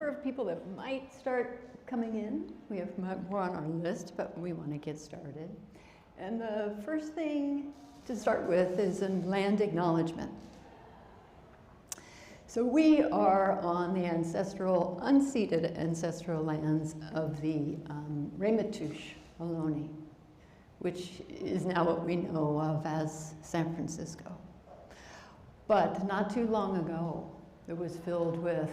of people that might start coming in. We have more on our list, but we want to get started. And the first thing to start with is a land acknowledgement. So we are on the ancestral, unceded ancestral lands of the Regeneration, Ohlone, which is now what we know of as San Francisco. But not too long ago, it was filled with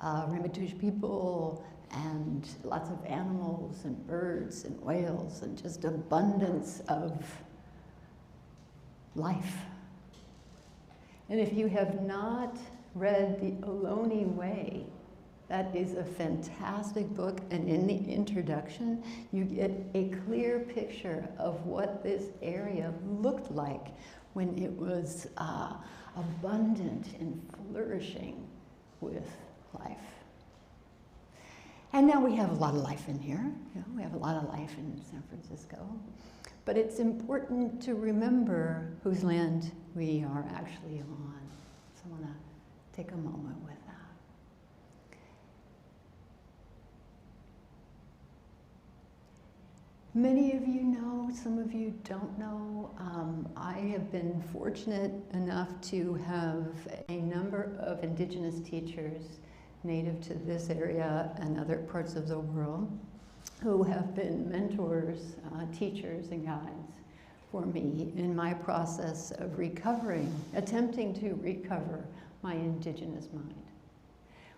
Regeneration people and lots of animals and birds and whales and just abundance of life. And if you have not read The Ohlone Way, that is a fantastic book, and in the introduction, you get a clear picture of what this area looked like when it was abundant and flourishing with life. And now we have a lot of life in here. You know, we have a lot of life in San Francisco. But it's important to remember whose land we are actually on. So I want to take a moment with that. Many of you know, some of you don't know. I have been fortunate enough to have a number of Indigenous teachers native to this area and other parts of the world who have been mentors, teachers, and guides for me in my process of recovering, attempting to recover my Indigenous mind,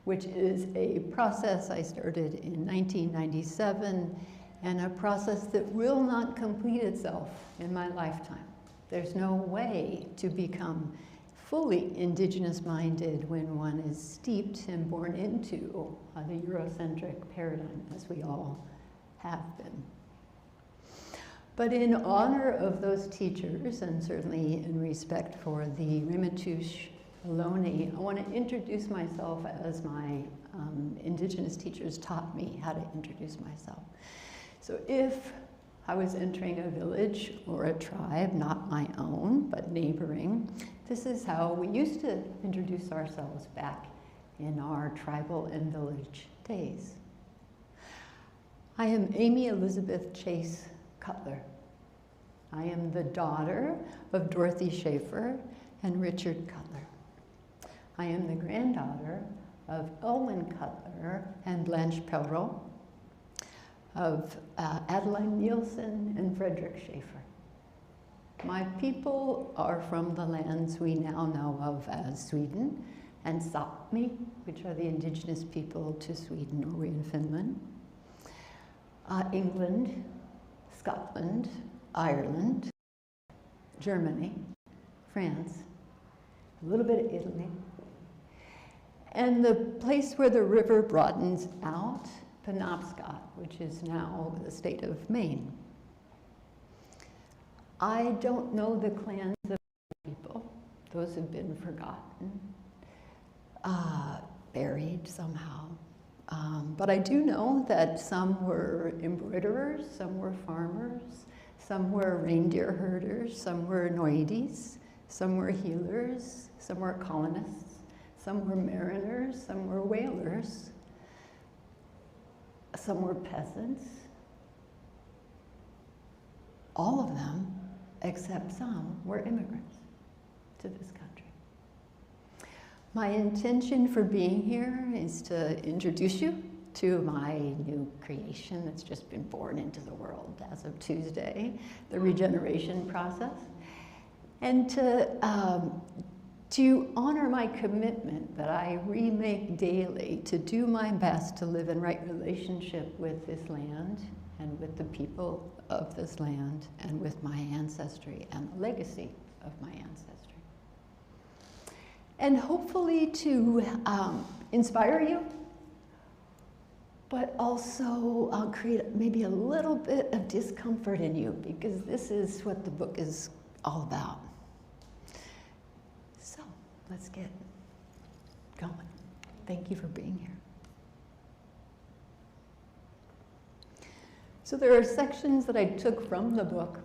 which is a process I started in 1997 and a process that will not complete itself in my lifetime. There's no way to become fully Indigenous minded when one is steeped and born into the Eurocentric paradigm, as we all have been. But in honor of those teachers, and certainly in respect for the Regeneration Ohlone, I want to introduce myself as my Indigenous teachers taught me how to introduce myself. So if I was entering a village or a tribe, not my own, but neighboring, this is how we used to introduce ourselves back in our tribal and village days. I am Amy Elizabeth Chase Cutler. I am the daughter of Dorothy Schaefer and Richard Cutler. I am the granddaughter of Elwyn Cutler and Blanche Perrault, of Adeline Nielsen and Frederick Schaefer. My people are from the lands we now know of as Sweden and Sápmi, which are the indigenous people to Sweden, Norway, and Finland, England, Scotland, Ireland, Germany, France, a little bit of Italy, and the place where the river broadens out, Penobscot, which is now the state of Maine. I don't know the clans of people. Those have been forgotten, buried somehow. But I do know that some were embroiderers, some were farmers, some were reindeer herders, some were noides, some were healers, some were colonists, some were mariners, some were whalers, some were peasants. All of them, except some, were immigrants to this country. My intention for being here is to introduce you to my new creation that's just been born into the world as of Tuesday, the regeneration process, and to honor my commitment that I remake daily to do my best to live in right relationship with this land and with the people of this land and with my ancestry and the legacy of my ancestry. And hopefully to inspire you, but also create maybe a little bit of discomfort in you, because this is what the book is all about. So let's get going. Thank you for being here. So there are sections that I took from the book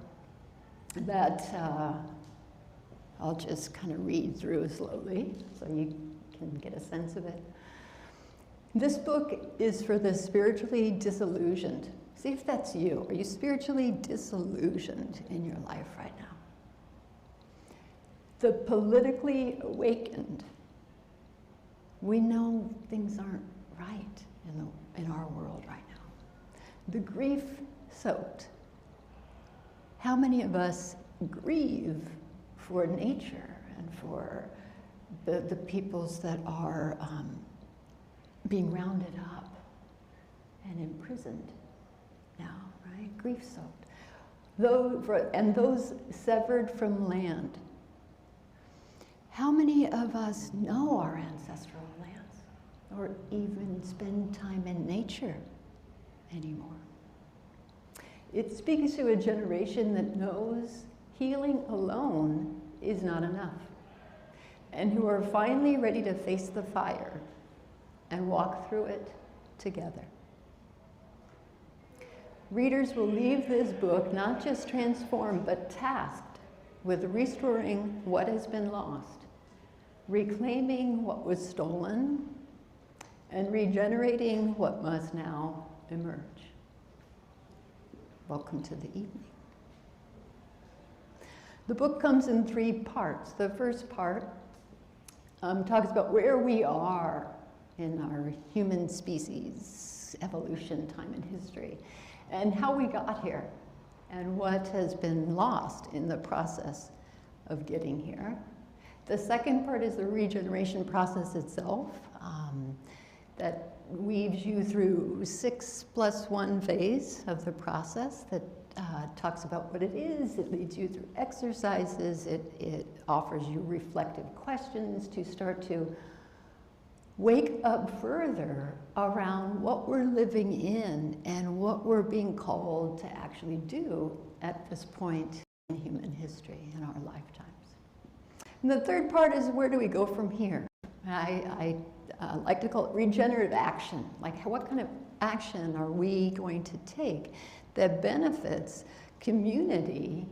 that I'll just kind of read through slowly so you can get a sense of it. This book is for the spiritually disillusioned. See if that's you. Are you spiritually disillusioned in your life right now? The politically awakened. We know things aren't right in our world right now. The grief-soaked. How many of us grieve for nature and for the peoples that are being rounded up and imprisoned now, right? Grief-soaked. Those severed from land. How many of us know our ancestral lands or even spend time in nature anymore? It speaks to a generation that knows healing alone is not enough, and who are finally ready to face the fire and walk through it together. Readers will leave this book not just transformed, but tasked with restoring what has been lost, reclaiming what was stolen, and regenerating what must now emerge. Welcome to the evening. The book comes in 3 parts. The first part talks about where we are in our human species, evolution, time, and history, and how we got here, and what has been lost in the process of getting here. The second part is the regeneration process itself, that weaves you through 6+1 phase of the process that talks about what it is. It leads you through exercises. It offers you reflective questions to start to wake up further around what we're living in and what we're being called to actually do at this point in human history in our lifetimes. And the third part is, where do we go from here? I like to call it regenerative action. Like, what kind of action are we going to take that benefits community,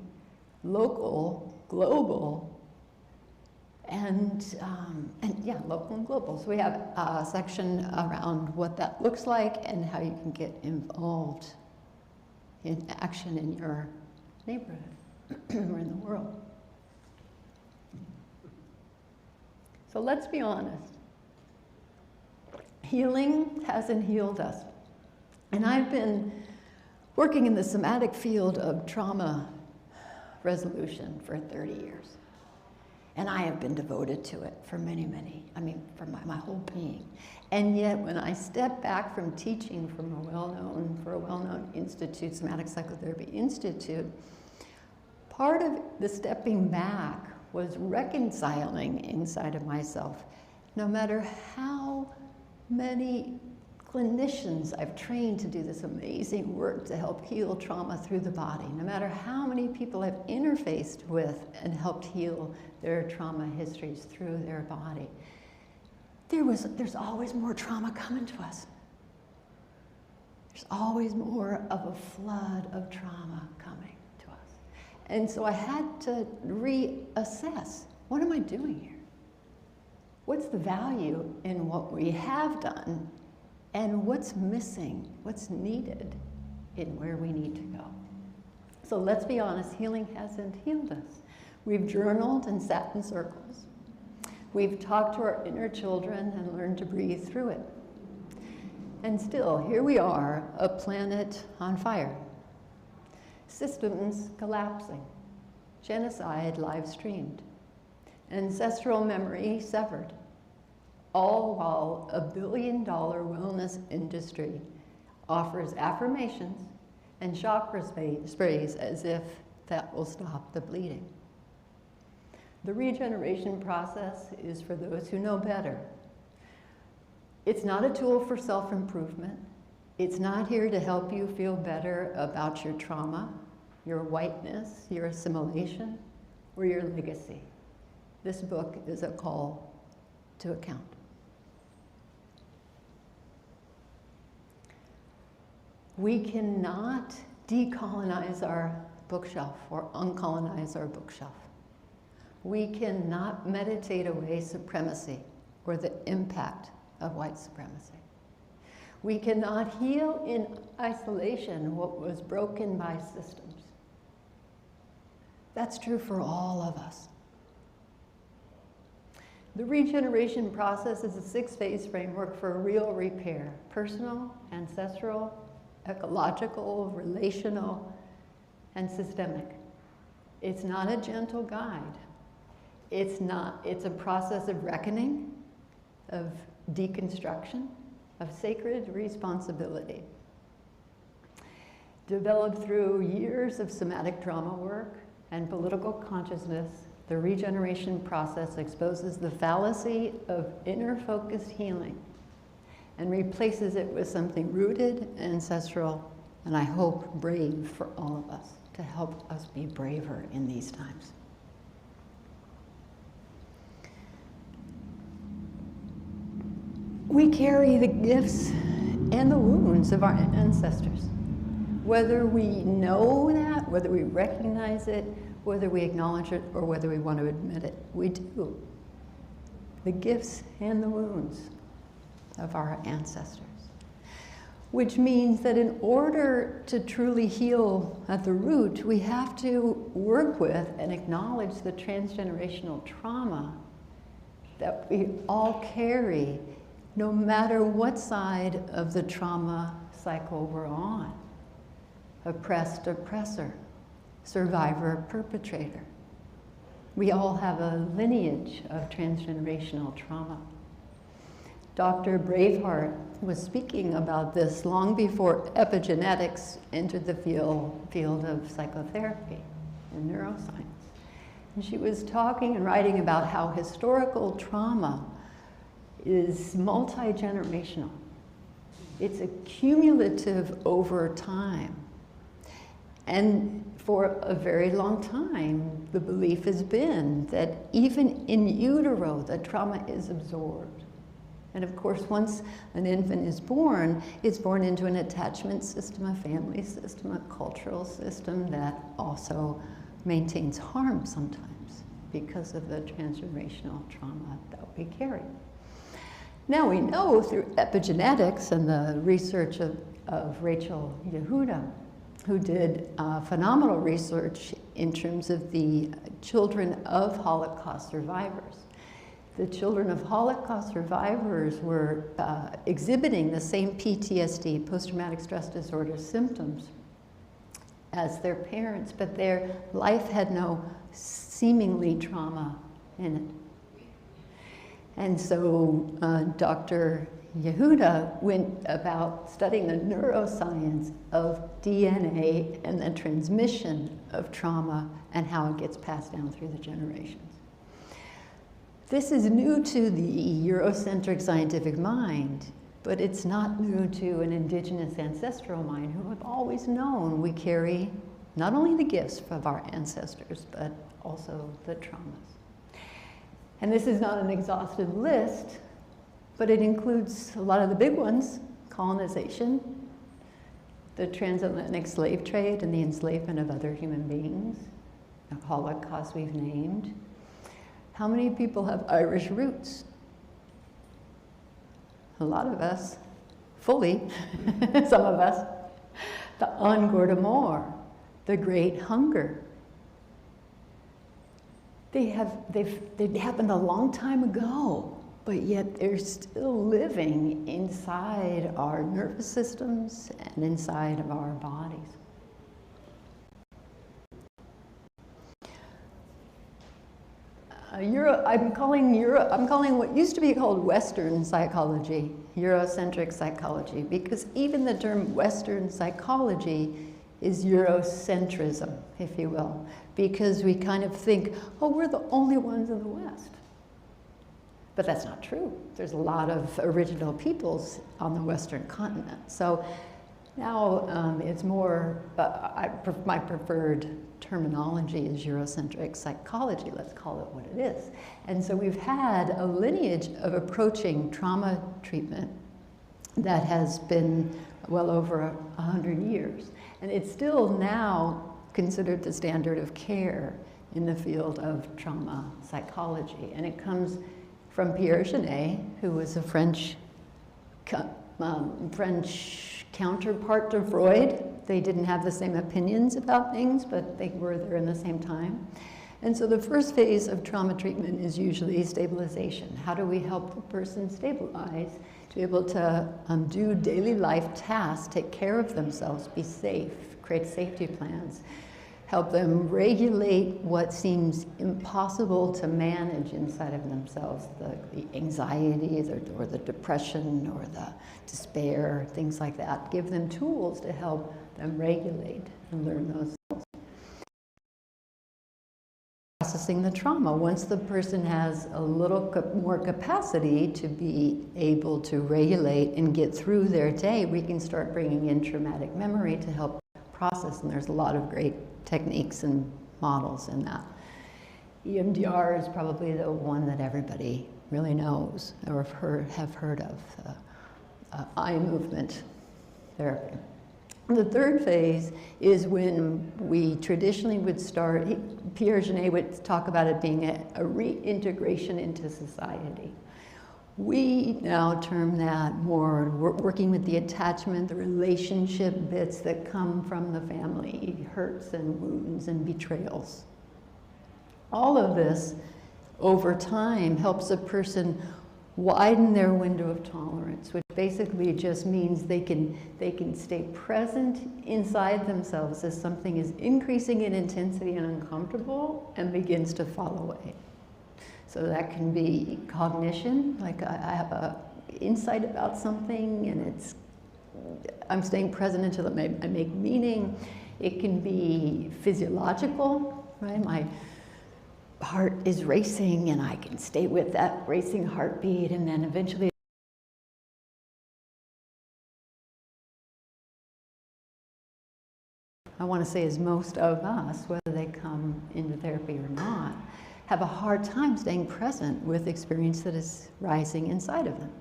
local, global, and yeah, local and global. So we have a section around what that looks like and how you can get involved in action in your neighborhood or in the world. So let's be honest. Healing hasn't healed us. And I've been working in the somatic field of trauma resolution for 30 years. And I have been devoted to it for for my whole being. And yet, when I step back from teaching for a well-known institute, Somatic Psychotherapy Institute, part of the stepping back was reconciling inside of myself. No matter how many clinicians I've trained to do this amazing work to help heal trauma through the body, no matter how many people I've interfaced with and helped heal their trauma histories through their body, there's always more trauma coming to us. There's always more of a flood of trauma coming to us. And so I had to reassess, what am I doing here? What's the value in what we have done? And what's missing, what's needed in where we need to go. So let's be honest, healing hasn't healed us. We've journaled and sat in circles. We've talked to our inner children and learned to breathe through it. And still, here we are, a planet on fire. Systems collapsing. Genocide live streamed. Ancestral memory severed. All while a billion-dollar wellness industry offers affirmations and chakra sprays as if that will stop the bleeding. The regeneration process is for those who know better. It's not a tool for self-improvement. It's not here to help you feel better about your trauma, your whiteness, your assimilation, or your legacy. This book is a call to account. We cannot decolonize our bookshelf or uncolonize our bookshelf. We cannot meditate away supremacy or the impact of white supremacy. We cannot heal in isolation what was broken by systems. That's true for all of us. The regeneration process is a 6-phase framework for real repair: personal, ancestral, ecological, relational, and systemic. It's not a gentle guide. It's a process of reckoning, of deconstruction, of sacred responsibility. Developed through years of somatic trauma work and political consciousness, the regeneration process exposes the fallacy of inner-focused healing and replaces it with something rooted, ancestral, and I hope brave for all of us, to help us be braver in these times. We carry the gifts and the wounds of our ancestors. Whether we know that, whether we recognize it, whether we acknowledge it, or whether we want to admit it, we do. The gifts and the wounds of our ancestors. Which means that in order to truly heal at the root, we have to work with and acknowledge the transgenerational trauma that we all carry, no matter what side of the trauma cycle we're on. Oppressed, oppressor, survivor, perpetrator. We all have a lineage of transgenerational trauma. Dr. Braveheart was speaking about this long before epigenetics entered the field of psychotherapy and neuroscience. And she was talking and writing about how historical trauma is multi-generational. It's accumulative over time. And for a very long time, the belief has been that even in utero, the trauma is absorbed. And of course, once an infant is born, it's born into an attachment system, a family system, a cultural system that also maintains harm sometimes because of the transgenerational trauma that we carry. Now we know through epigenetics and the research of Rachel Yehuda, who did phenomenal research in terms of the children of Holocaust survivors. The children of Holocaust survivors were exhibiting the same PTSD, post-traumatic stress disorder symptoms, as their parents, but their life had no seemingly trauma in it. And so Dr. Yehuda went about studying the neuroscience of DNA and the transmission of trauma and how it gets passed down through the generations. This is new to the Eurocentric scientific mind, but it's not new to an indigenous ancestral mind who have always known we carry not only the gifts of our ancestors, but also the traumas. And this is not an exhaustive list, but it includes a lot of the big ones: colonization, the transatlantic slave trade and the enslavement of other human beings, the Holocaust we've named. How many people have Irish roots? A lot of us, fully, some of us. The An-Gorda-Mor, the Great Hunger. They happened a long time ago, but yet they're still living inside our nervous systems and inside of our bodies. I'm calling what used to be called Western psychology, Eurocentric psychology, because even the term Western psychology is Eurocentrism, if you will, because we kind of think, oh, we're the only ones in the West. But that's not true. There's a lot of original peoples on the Western continent. So now it's more, my preferred terminology is Eurocentric psychology. Let's call it what it is. And so we've had a lineage of approaching trauma treatment that has been well over 100 years. And it's still now considered the standard of care in the field of trauma psychology. And it comes from Pierre Genet, who was a French French counterpart to Freud. They didn't have the same opinions about things, but they were there in the same time. And so the first phase of trauma treatment is usually stabilization. How do we help the person stabilize to be able to do daily life tasks, take care of themselves, be safe, create safety plans, help them regulate what seems impossible to manage inside of themselves, the anxieties or the depression or the despair, things like that. Give them tools to help them regulate and learn those skills. Processing the trauma. Once the person has a little more capacity to be able to regulate and get through their day, we can start bringing in traumatic memory to help process, and there's a lot of great techniques and models in that. EMDR is probably the one that everybody really knows or have heard of, eye movement therapy. The third phase is when we traditionally would start, Pierre Genet would talk about it being a reintegration into society. We now term that more working with the attachment, the relationship bits that come from the family, hurts and wounds and betrayals. All of this, over time, helps a person widen their window of tolerance, which basically just means they can stay present inside themselves as something is increasing in intensity and uncomfortable and begins to fall away. So that can be cognition, like I have a insight about something and I'm staying present until I make meaning. It can be physiological, right? My heart is racing and I can stay with that racing heartbeat, and then eventually I want to say is most of us, whether they come into therapy or not, have a hard time staying present with experience that is rising inside of them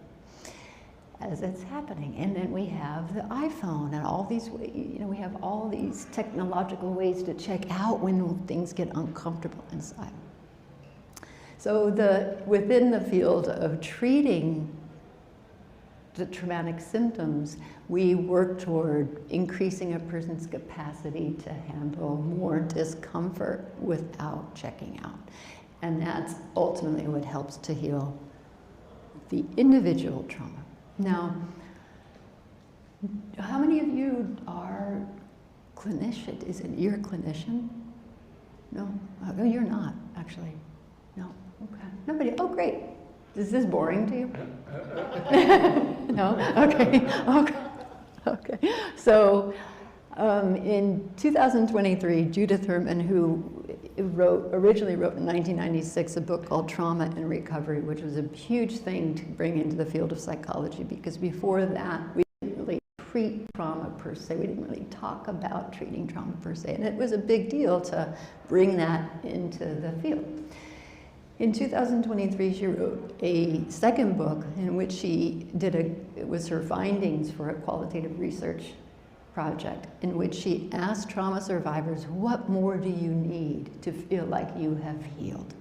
as it's happening. And then we have the iPhone and all these ways, we have all these technological ways to check out when things get uncomfortable inside. So within the field of treating the traumatic symptoms, we work toward increasing a person's capacity to handle more discomfort without checking out. And that's ultimately what helps to heal the individual trauma. Now, how many of you are clinician? You're a clinician? No? Oh, you're not, actually. No? Okay. Nobody? Oh, great. Is this boring to you? No? Okay. Okay. Okay. So, in 2023, Judith Herman, who originally wrote in 1996 a book called Trauma and Recovery, which was a huge thing to bring into the field of psychology, because before that, we didn't really treat trauma per se. We didn't really talk about treating trauma per se, and it was a big deal to bring that into the field. In 2023, she wrote a second book in which she it was her findings for a qualitative research project, in which she asked trauma survivors, what more do you need to feel like you have healed?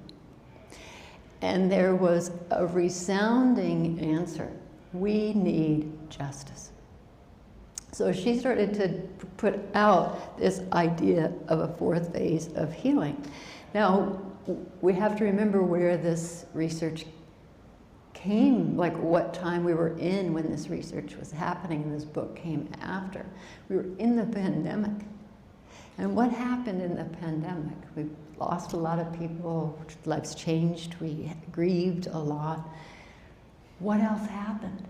And there was a resounding answer: we need justice. So she started to put out this idea of a fourth phase of healing. Now, we have to remember where this research came, like what time we were in when this research was happening and this book came after. We were in the pandemic. And what happened in the pandemic? We lost a lot of people, lives changed, we grieved a lot. What else happened?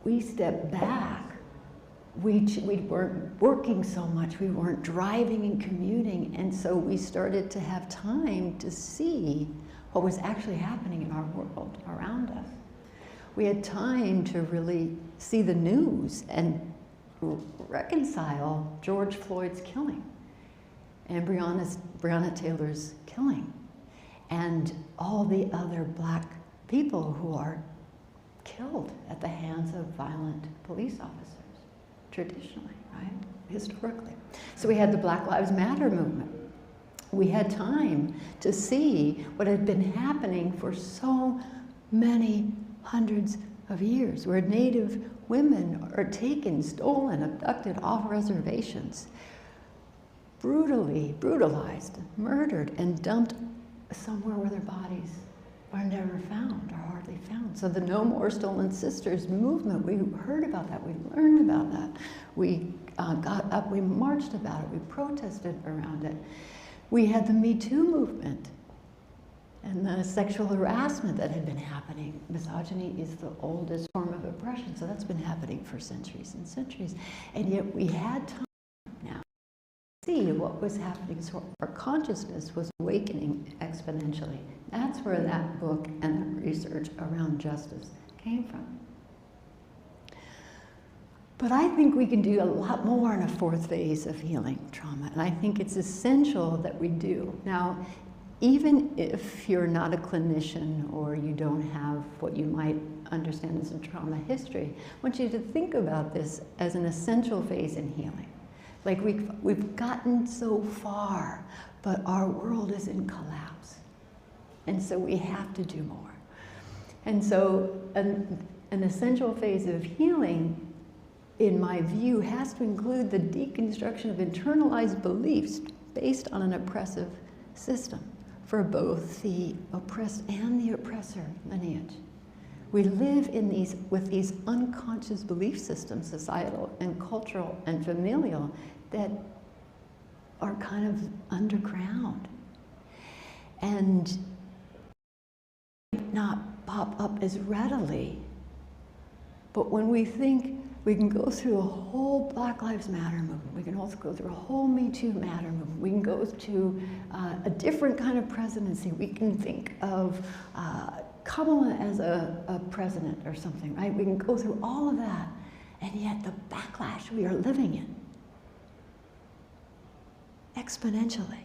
We stepped back. We weren't working so much, we weren't driving and commuting, and so we started to have time to see what was actually happening in our world around us. We had time to really see the news and reconcile George Floyd's killing and Breonna Taylor's killing and all the other Black people who are killed at the hands of violent police officers, traditionally, right? Historically. So we had the Black Lives Matter movement. We had time to see what had been happening for so many hundreds of years where Native women are taken, stolen, abducted off reservations, brutally brutalized, murdered, and dumped somewhere where their bodies are never found or hardly found. So the No More Stolen Sisters movement, we heard about that, we learned about that, we got up, we marched about it, we protested around it. We had the Me Too movement and the sexual harassment that had been happening. Misogyny is the oldest form of oppression, so that's been happening for centuries and centuries. And yet we had time now to see what was happening, so our consciousness was awakening exponentially. That's where that book and that research around justice came from. But I think we can do a lot more in a fourth phase of healing trauma, and I think it's essential that we do. Now, even if you're not a clinician or you don't have what you might understand as a trauma history, I want you to think about this as an essential phase in healing. Like we've gotten so far, but our world is in collapse. And so we have to do more. And so an essential phase of healing, in my view, has to include the deconstruction of internalized beliefs based on an oppressive system for both the oppressed and the oppressor lineage. We live in with these unconscious belief systems, societal and cultural and familial, that are kind of underground and not pop up as readily. But when we think we can go through a whole Black Lives Matter movement, we can also go through a whole Me Too Matter movement, we can go to a different kind of presidency, we can think of Kamala as a president or something, right? We can go through all of that, and yet the backlash we are living in exponentially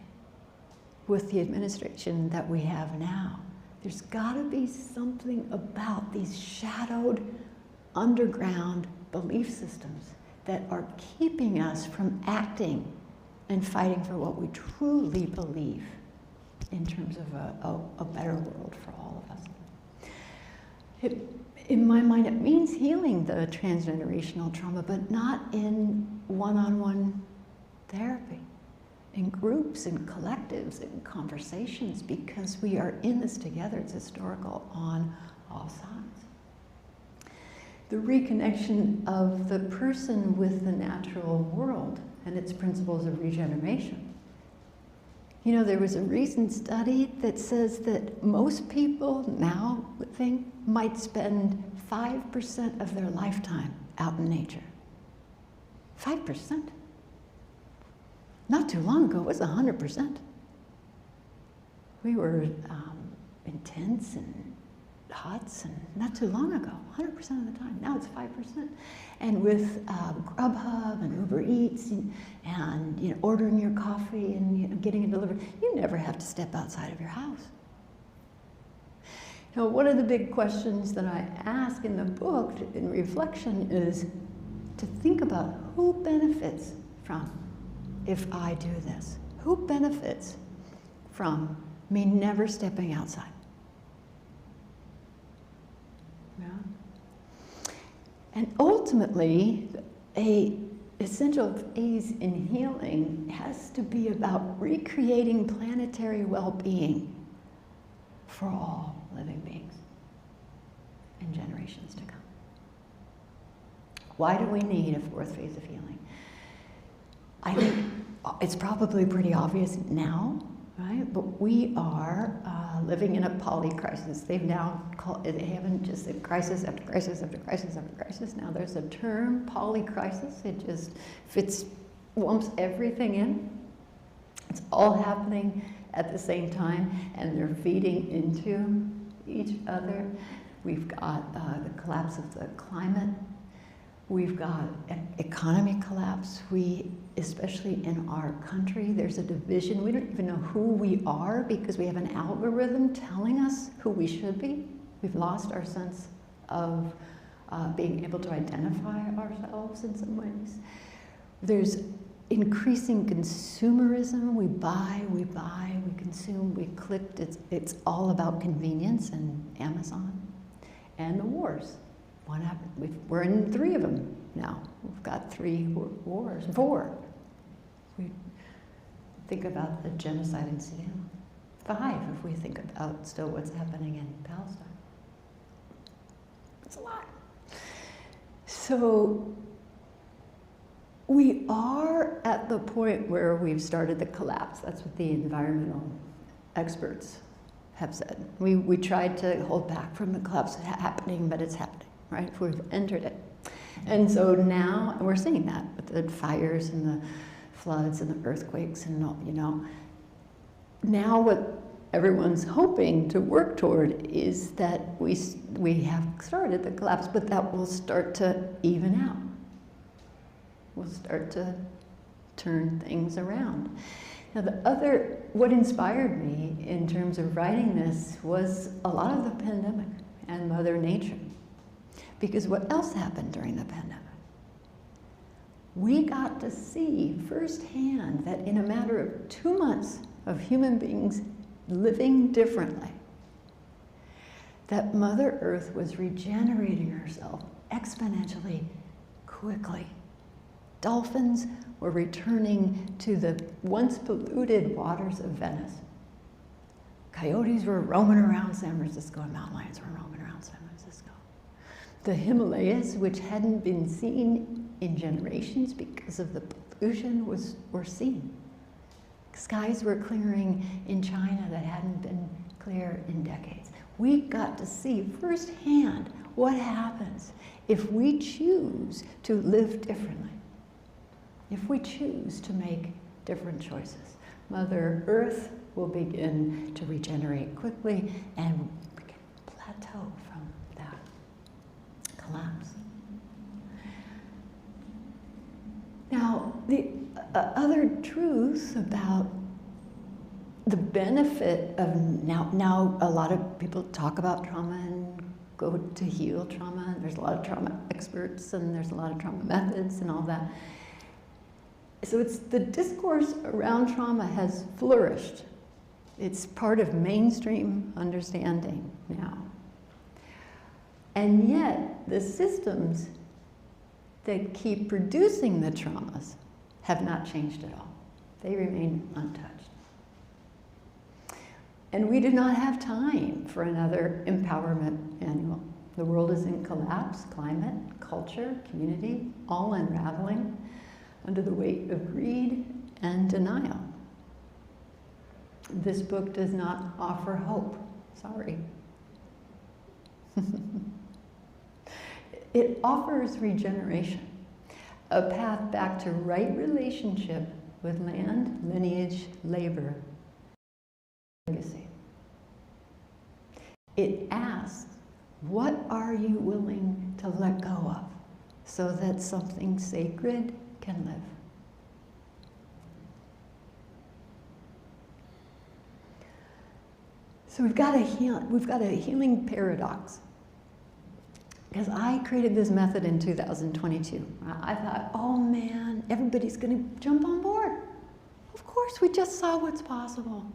with the administration that we have now. There's gotta be something about these shadowed underground belief systems that are keeping us from acting and fighting for what we truly believe in terms of a better world for all of us. In my mind, it means healing the transgenerational trauma, but not in one-on-one therapy, in groups, in collectives, in conversations, because we are in this together. It's historical on all sides. The reconnection of the person with the natural world and its principles of regeneration. You know, there was a recent study that says that most people now think might spend 5% of their lifetime out in nature. 5%. Not too long ago, it was 100%. We were in tents and huts, and not too long ago, 100% of the time. Now it's 5%. And with Grubhub and Uber Eats and you know, ordering your coffee and you know, getting it delivered, you never have to step outside of your house. Now, one of the big questions that I ask in the book in reflection is to think about who benefits from if I do this. Who benefits from me never stepping outside? Yeah. And ultimately, an essential phase in healing has to be about recreating planetary well-being for all living beings in generations to come. Why do we need a fourth phase of healing? I think it's probably pretty obvious now, right? But we are living in a poly-crisis. They've now called it, they haven't just said crisis after crisis after crisis after crisis. Now there's a term, poly-crisis. It just lumps everything in. It's all happening at the same time, and they're feeding into each other. We've got the collapse of the climate. We've got an economic collapse. Especially in our country, there's a division. We don't even know who we are because we have an algorithm telling us who we should be. We've lost our sense of being able to identify ourselves in some ways. There's increasing consumerism. We buy, we consume, we click. It's all about convenience and Amazon. And the wars. What happened? We're in 3 of them now. We've got 3 wars, 4. We think about the genocide in Sudan. 5 if we think about still what's happening in Palestine. It's a lot. So we are at the point where we've started the collapse. That's what the environmental experts have said. We tried to hold back from the collapse happening, but it's happening, right? We've entered it. And so now we're seeing that with the fires and the floods and the earthquakes and all, you know. Now what everyone's hoping to work toward is that we have started the collapse, but that will start to even out. We'll start to turn things around. Now what inspired me in terms of writing this was a lot of the pandemic and Mother Nature. Because what else happened during the pandemic? We got to see firsthand that in a matter of 2 months of human beings living differently, that Mother Earth was regenerating herself exponentially quickly. Dolphins were returning to the once polluted waters of Venice. Coyotes were roaming around San Francisco, and mountain lions were roaming around San Francisco. The Himalayas, which hadn't been seen in generations because of the pollution, were seen. Skies were clearing in China that hadn't been clear in decades. We got to see firsthand what happens if we choose to live differently, if we choose to make different choices. Mother Earth will begin to regenerate quickly and we can plateau from that collapse. Now, the other truth about the benefit of now a lot of people talk about trauma and go to heal trauma. There's a lot of trauma experts and there's a lot of trauma methods and all that. So the discourse around trauma has flourished. It's part of mainstream understanding now. And yet, the systems that keep producing the traumas have not changed at all. They remain untouched. And we do not have time for another empowerment manual. The world is in collapse, climate, culture, community, all unraveling under the weight of greed and denial. This book does not offer hope. Sorry. It offers regeneration, a path back to right relationship with land, lineage, labor, legacy. It asks, what are you willing to let go of so that something sacred can live? So we've got a healing paradox. Because I created this method in 2022. I thought, oh man, everybody's going to jump on board. Of course, we just saw what's possible.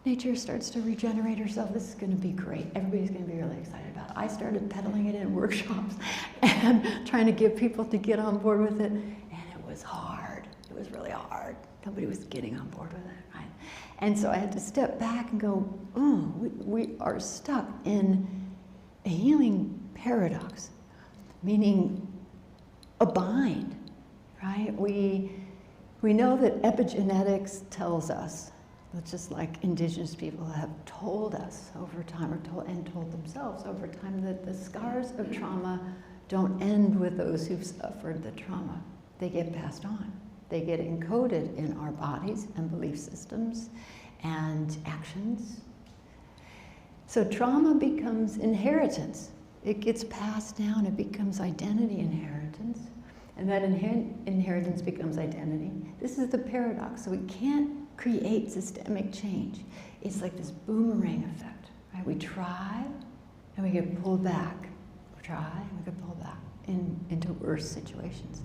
Nature starts to regenerate herself. This is going to be great. Everybody's going to be really excited about it. I started peddling it in workshops and trying to get people to get on board with it. And it was hard. It was really hard. Nobody was getting on board with it, right? And so I had to step back and go, oh, we are stuck in a healing paradox, meaning a bind, right? We know that epigenetics tells us, just like Indigenous people have told us over time, or told themselves over time, that the scars of trauma don't end with those who've suffered the trauma. They get passed on. They get encoded in our bodies and belief systems and actions. So trauma becomes inheritance. It gets passed down, it becomes identity inheritance, and that inheritance becomes identity. This is the paradox. So we can't create systemic change. It's like this boomerang effect, right? We try, and we get pulled back. We try, and we get pulled back into worse situations.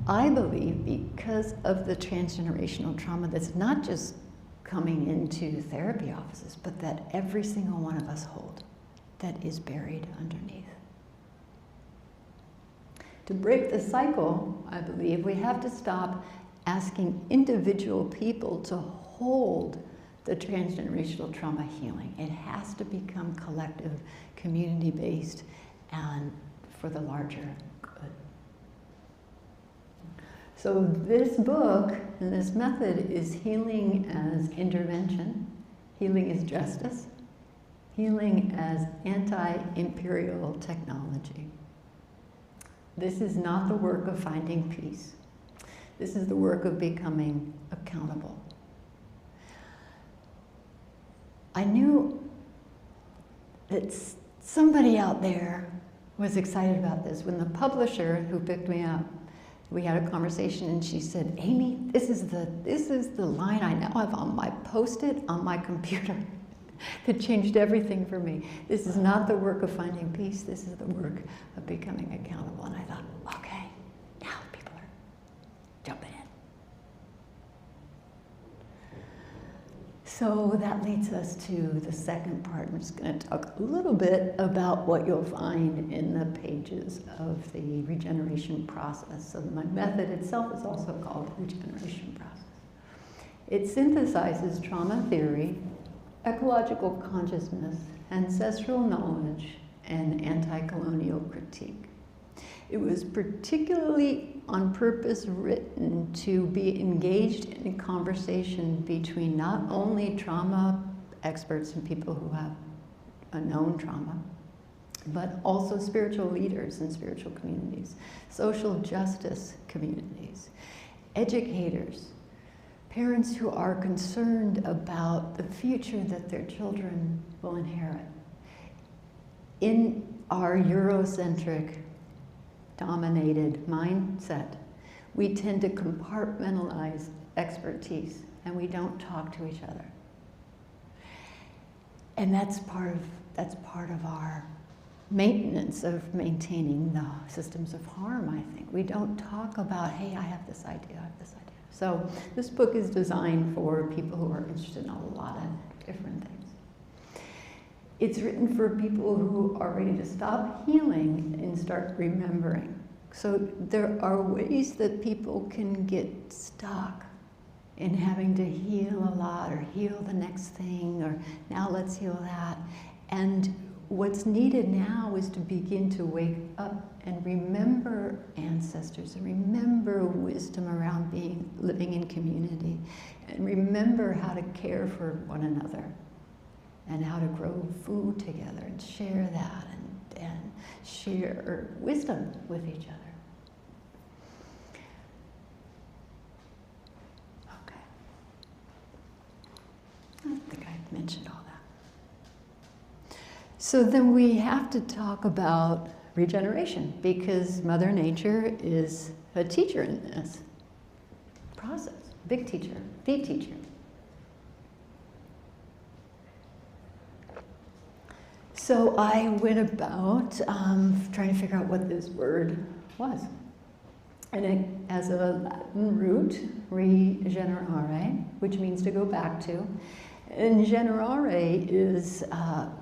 I believe because of the transgenerational trauma that's not just coming into therapy offices, but that every single one of us hold, that is buried underneath. To break the cycle, I believe, we have to stop asking individual people to hold the transgenerational trauma healing. It has to become collective, community-based, and for the larger good. So this book and this method is healing as intervention, healing as justice, healing as anti-imperial technology. This is not the work of finding peace. This is the work of becoming accountable. I knew that somebody out there was excited about this. When the publisher who picked me up, we had a conversation and she said, Amy, this is the line I now have on my Post-it on my computer that changed everything for me. This is not the work of finding peace, this is the work of becoming accountable. And I thought, okay, now people are jumping in. So that leads us to the second part. I'm just going to talk a little bit about what you'll find in the pages of the regeneration process. So my method itself is also called the regeneration process. It synthesizes trauma theory, ecological consciousness, ancestral knowledge, and anti-colonial critique. It was particularly on purpose written to be engaged in conversation between not only trauma experts and people who have a known trauma, but also spiritual leaders in spiritual communities, social justice communities, educators, parents who are concerned about the future that their children will inherit. In our Eurocentric dominated mindset, we tend to compartmentalize expertise and we don't talk to each other. And that's part of our maintenance of maintaining the systems of harm, I think. We don't talk about, hey, I have this idea, I have this idea. So this book is designed for people who are interested in a lot of different things. It's written for people who are ready to stop healing and start remembering. So there are ways that people can get stuck in having to heal a lot or heal the next thing or now let's heal that. And what's needed now is to begin to wake up and remember ancestors and remember wisdom around living in community and remember how to care for one another and how to grow food together and share that and share wisdom with each other. Okay. I think I mentioned all that. So then we have to talk about regeneration because Mother Nature is a teacher in this process, big teacher, the teacher. So I went about trying to figure out what this word was. And it has a Latin root, regenerare, which means to go back to. And generare is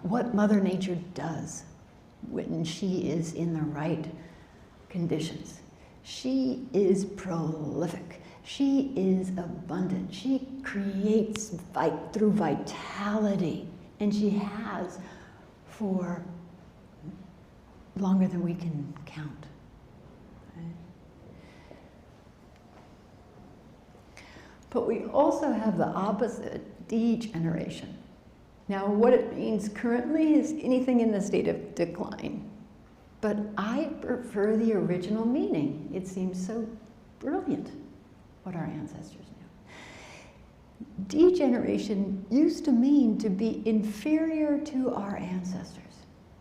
what Mother Nature does when she is in the right conditions. She is prolific. She is abundant. She creates through vitality. And she has for longer than we can count. Right? But we also have the opposite, degeneration. Now, what it means currently is anything in the state of decline. But I prefer the original meaning. It seems so brilliant what our ancestors knew. Degeneration used to mean to be inferior to our ancestors.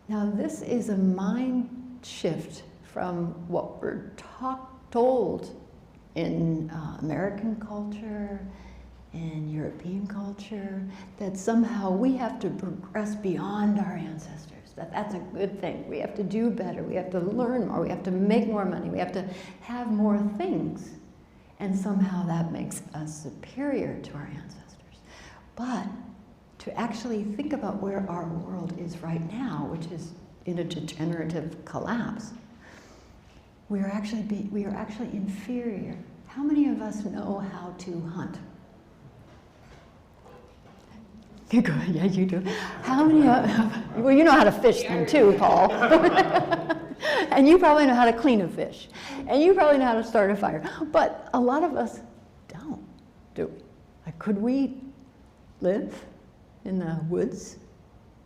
Now, this is a mind shift from what we're told in American culture, in European culture, that somehow we have to progress beyond our ancestors, that that's a good thing. We have to do better, we have to learn more, we have to make more money, we have to have more things. And somehow that makes us superior to our ancestors. But to actually think about where our world is right now, which is in a degenerative collapse, we are actually inferior. How many of us know how to hunt? You go, yeah, you do. How many? Well, you know how to fish then too, Paul. And you probably know how to clean a fish, and you probably know how to start a fire. But a lot of us don't, do we? Like, could we live in the woods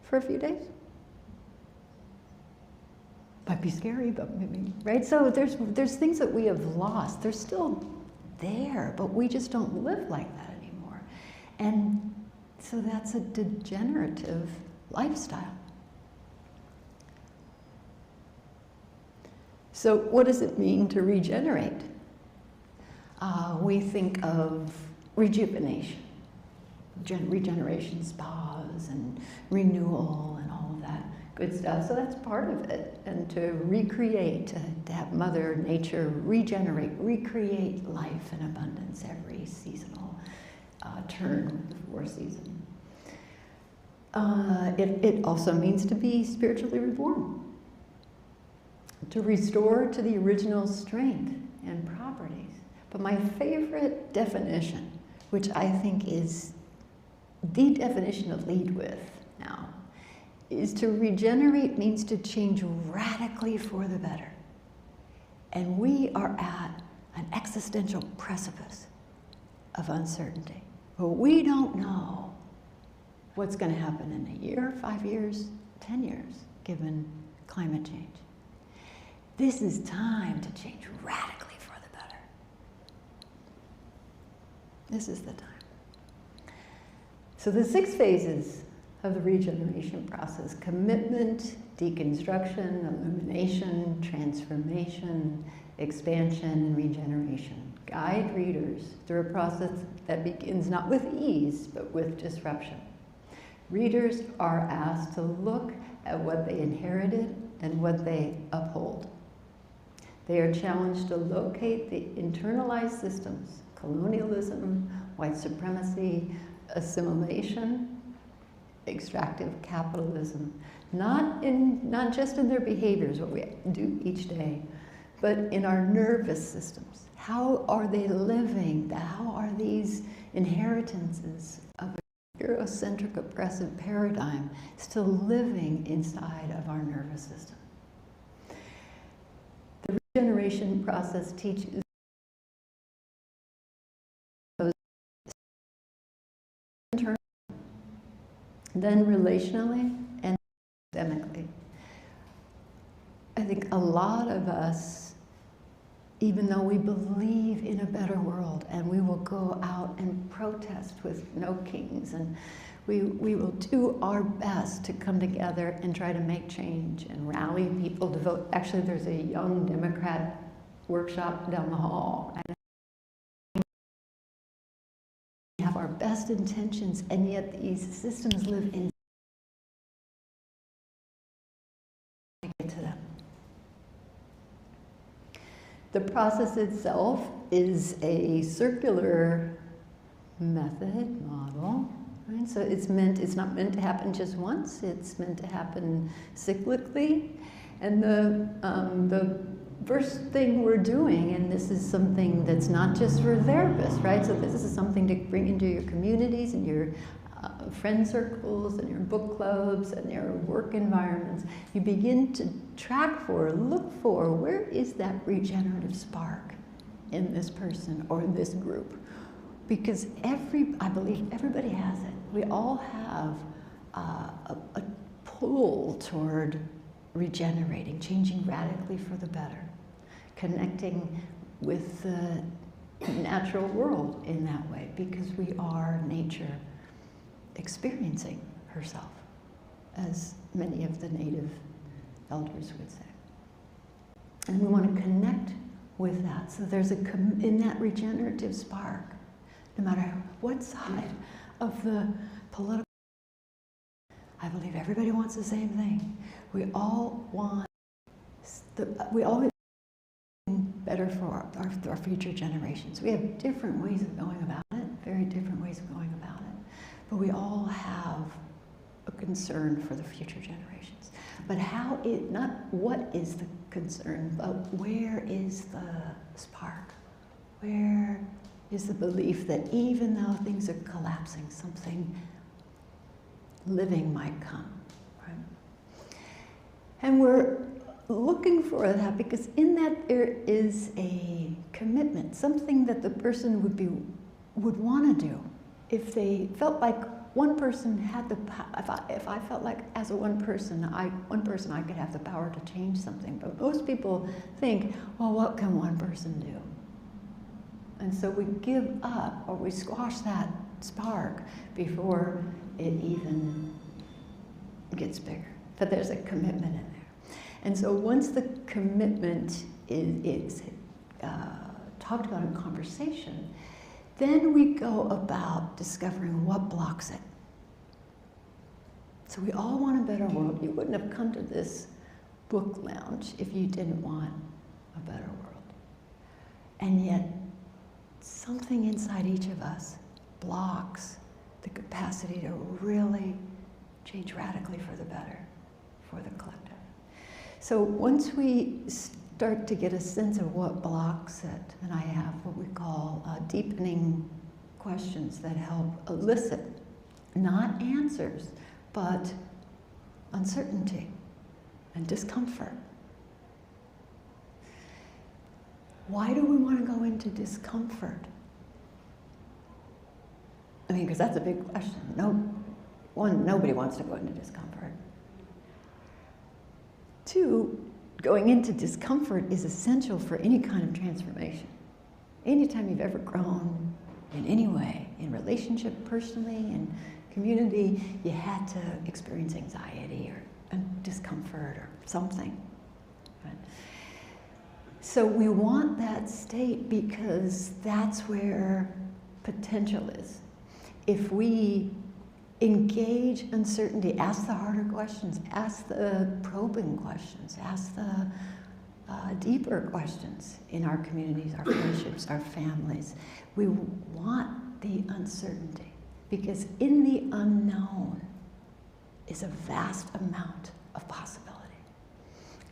for a few days? Might be scary, but maybe, right? So there's things that we have lost. They're still there, but we just don't live like that anymore. And so that's a degenerative lifestyle. So what does it mean to regenerate? We think of rejuvenation, regeneration spas and renewal and all of that good stuff. So that's part of it. And to recreate, to have Mother Nature regenerate, recreate life and abundance every seasonal turn with the 4 seasons. It also means to be spiritually reborn, to restore to the original strength and properties. But my favorite definition, which I think is the definition to lead with now, is to regenerate means to change radically for the better. And we are at an existential precipice of uncertainty. But we don't know what's going to happen in a year, 5 years, 10 years, given climate change. This is time to change radically for the better. This is the time. So the 6 phases of the regeneration process: commitment, deconstruction, illumination, transformation, expansion, and regeneration. Guide readers through a process that begins not with ease, but with disruption. Readers are asked to look at what they inherited and what they uphold. They are challenged to locate the internalized systems: colonialism, white supremacy, assimilation, extractive capitalism, not just in their behaviors, what we do each day, but in our nervous systems. How are they living? How are these inheritances of a Eurocentric oppressive paradigm still living inside of our nervous system? The regeneration process teaches internally, then relationally, and systemically. I think a lot of us, even though we believe in a better world, and we will go out and protest with no kings, and we will do our best to come together and try to make change and rally people to vote. Actually, there's a Young Democrat workshop down the hall. We have our best intentions, and yet these systems live in to them. The process itself is a circular method, model, right? So it's not meant to happen just once, it's meant to happen cyclically. And the first thing we're doing, and this is something that's not just for therapists, right? So this is something to bring into your communities and your friend circles and your book clubs and your work environments. You begin to look for, where is that regenerative spark in this person or in this group? Because I believe everybody has it. We all have a pull toward regenerating, changing radically for the better, connecting with the natural world in that way, because we are nature experiencing herself, as many of the native elders would say. And we want to connect with that. So there's in that regenerative spark, no matter what side of the political, I believe everybody wants the same thing. We all want better for our future generations. We have different ways of going about it, very different ways of going about it. But we all have a concern for the future generations. But not what is the concern, but where is the spark? Where is the belief that even though things are collapsing, something living might come, right? And we're looking for that because in that there is a commitment, something that the person would want to do. If they felt like one person had the power, if I felt like as a one person I could have the power to change something. But most people think, well, what can one person do? And so we give up or we squash that spark before it even gets bigger. But there's a commitment in there. And so once the commitment is talked about in conversation, then we go about discovering what blocks it. So we all want a better world. You wouldn't have come to this book lounge if you didn't want a better world. And yet, something inside each of us blocks the capacity to really change radically for the better, for the collective. So once we start to get a sense of what blocks it, and I have what we call deepening questions that help elicit not answers, but uncertainty and discomfort. Why do we want to go into discomfort? I mean, because that's a big question. Nobody wants to go into discomfort. Two, going into discomfort is essential for any kind of transformation. Anytime you've ever grown in any way, in relationship, personally, in community, you had to experience anxiety or discomfort or something. Right? So we want that state because that's where potential is. If we engage uncertainty, ask the harder questions, ask the probing questions, ask the deeper questions in our communities, our friendships, our families. We want the uncertainty because in the unknown is a vast amount of possibility.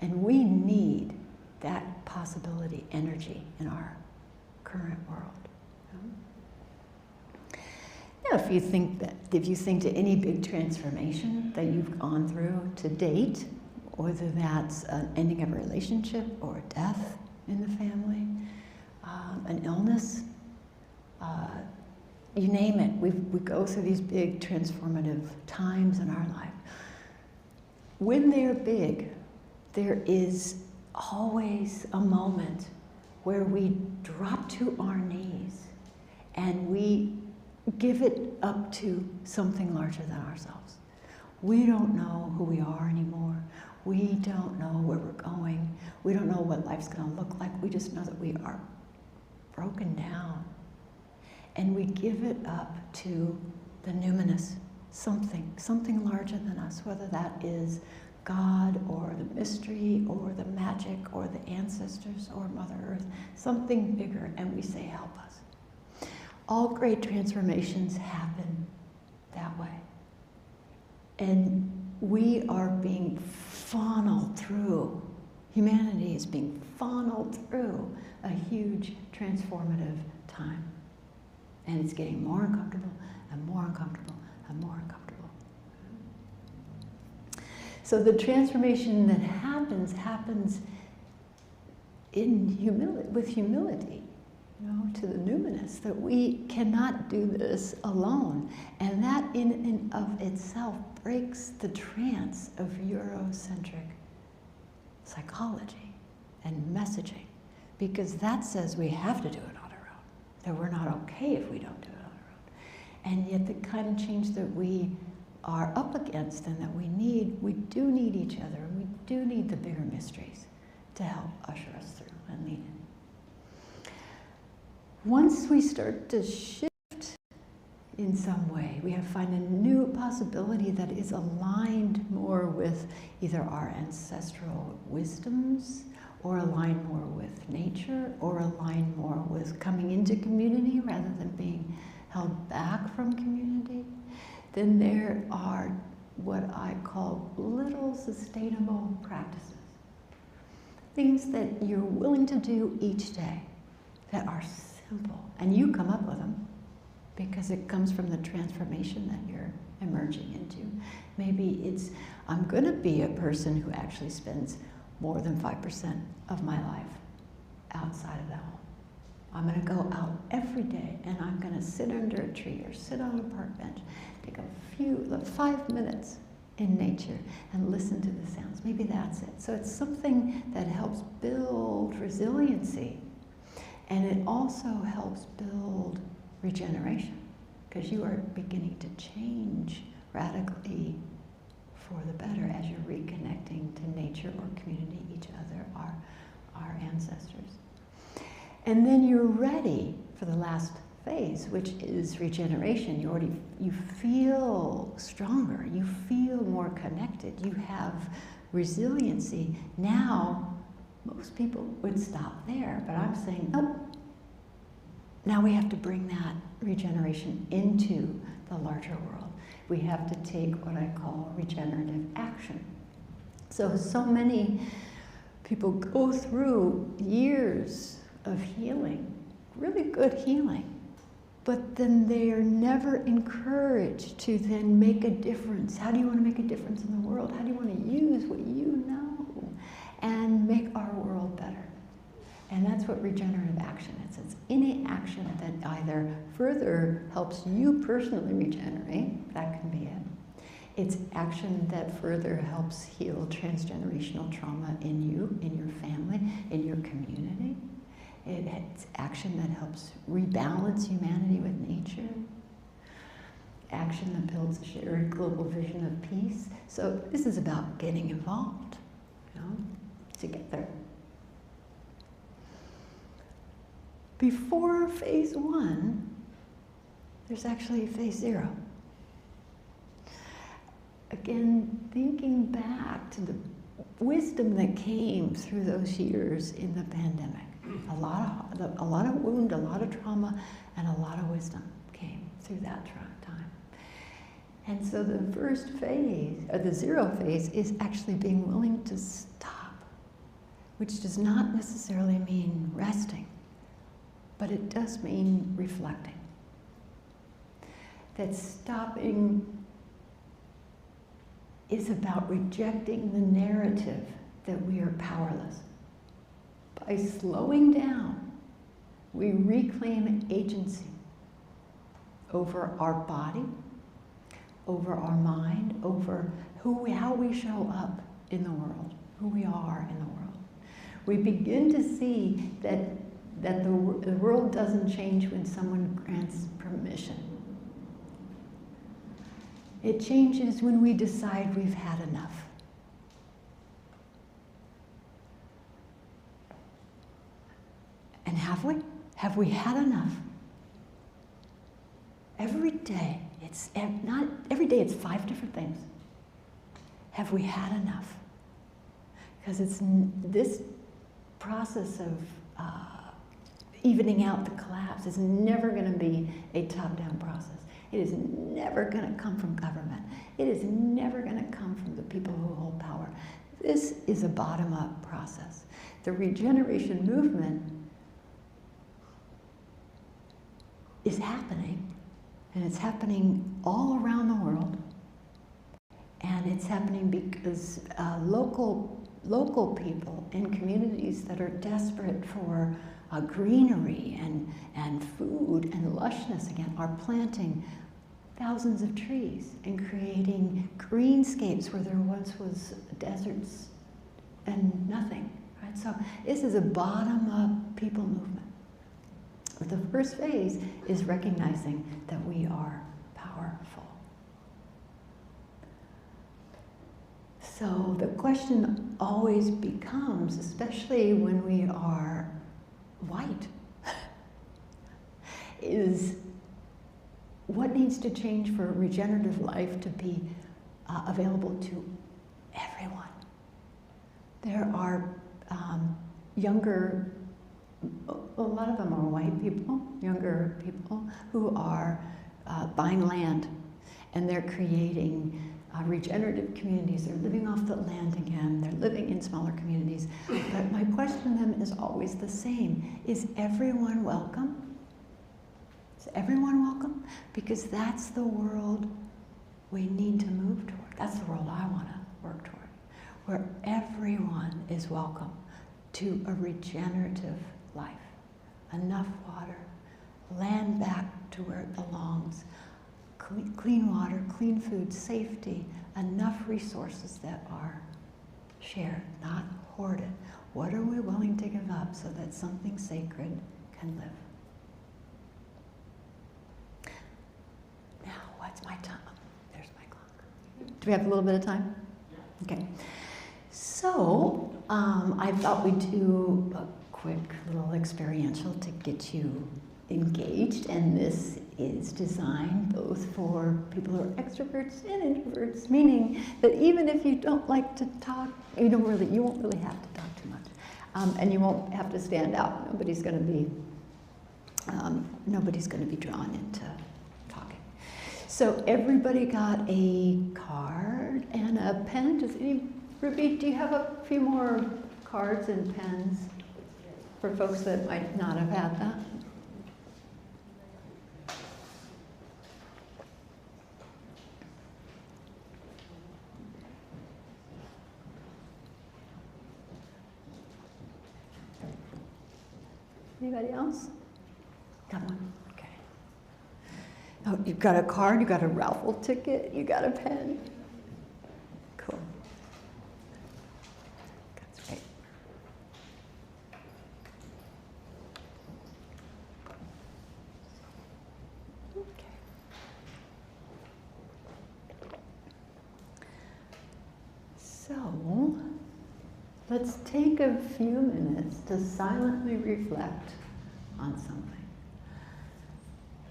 And we need that possibility energy in our current world. Now, if you think to any big transformation that you've gone through to date, whether that's an ending of a relationship or a death in the family, an illness, you name it, we go through these big transformative times in our life. When they're big, there is always a moment where we drop to our knees and we give it up to something larger than ourselves. We don't know who we are anymore. We don't know where we're going. We don't know what life's going to look like. We just know that we are broken down. And we give it up to the numinous, something larger than us, whether that is God or the mystery or the magic or the ancestors or Mother Earth, something bigger, and we say, help us. All great transformations happen that way. And we are being funneled through, humanity is being funneled through a huge transformative time. And it's getting more uncomfortable and more uncomfortable and more uncomfortable. So the transformation that happens in with humility. To the numinous, that we cannot do this alone. And that in and of itself breaks the trance of Eurocentric psychology and messaging, because that says we have to do it on our own, that we're not okay if we don't do it on our own. And yet the kind of change that we are up against and that we do need each other, and we do need the bigger mysteries to help usher us through and lead in. Once we start to shift in some way, we have to find a new possibility that is aligned more with either our ancestral wisdoms, or aligned more with nature, or aligned more with coming into community rather than being held back from community. Then there are what I call little sustainable practices. Things that you're willing to do each day that are simple. And you come up with them because it comes from the transformation that you're emerging into. Maybe it's, I'm going to be a person who actually spends more than 5% of my life outside of the home. I'm going to go out every day and I'm going to sit under a tree or sit on a park bench, take a 5 minutes in nature and listen to the sounds. Maybe that's it. So it's something that helps build resiliency, and it also helps build regeneration, because you are beginning to change radically for the better as you're reconnecting to nature or community, each other, our ancestors. And then you're ready for the last phase, which is regeneration. You feel stronger, you feel more connected, you have resiliency. Now, most people would stop there, but I'm saying, nope. Now we have to bring that regeneration into the larger world. We have to take what I call regenerative action. So many people go through years of healing, really good healing, but then they are never encouraged to then make a difference. How do you want to make a difference in the world? How do you want to use what you know and make our world better? And that's what regenerative action is. It's any action that either further helps you personally regenerate, that can be it. It's action that further helps heal transgenerational trauma in you, in your family, in your community. It's action that helps rebalance humanity with nature. Action that builds a shared global vision of peace. So this is about getting involved, together. Before phase 1, there's actually phase 0. Again, thinking back to the wisdom that came through those years in the pandemic. A lot of wound, a lot of trauma, and a lot of wisdom came through that time. And so the first phase, or the 0 phase, is actually being willing to stop, which does not necessarily mean resting, but it does mean reflecting. That stopping is about rejecting the narrative that we are powerless. By slowing down, we reclaim agency over our body, over our mind, over how we show up in the world, who we are in the world. We begin to see that the world doesn't change when someone grants permission. It changes when we decide we've had enough. And have we? Have we had enough? Every day, not every day, it's 5 different things. Have we had enough? Because it's this process of evening out the collapse is never going to be a top-down process. It is never going to come from government. It is never going to come from the people who hold power. This is a bottom-up process. The regeneration movement is happening, and it's happening all around the world. And it's happening because local people in communities that are desperate for greenery and food and lushness again are planting thousands of trees and creating greenscapes where there once was deserts and nothing, right? So this is a bottom-up people movement. The first phase is recognizing that we are powerful. So the question always becomes, especially when we are white, is what needs to change for regenerative life to be available to everyone? There are younger, a lot of them are white people, younger people, who are buying land, and they're creating regenerative communities. They're living off the land again. They're living in smaller communities. But my question to them is always the same. Is everyone welcome? Is everyone welcome? Because that's the world we need to move toward. That's the world I want to work toward, where everyone is welcome to a regenerative life. Enough water, land back to where it belongs, clean water, clean food, safety, enough resources that are shared, not hoarded. What are we willing to give up so that something sacred can live? Now, what's my time? There's my clock. Do we have a little bit of time? Okay. So, I thought we'd do a quick little experiential to get you engaged, and this is designed both for people who are extroverts and introverts, meaning that even if you don't like to talk, you won't really have to talk too much, and you won't have to stand out. Nobody's going to be drawn into talking. So everybody got a card and a pen. Ruby, do you have a few more cards and pens for folks that might not have had that? Anybody else? Got one? Okay. Oh, you've got a card, you got a raffle ticket, you got a pen. Cool. That's great. Okay. So, let's take a few minutes to silently reflect on something.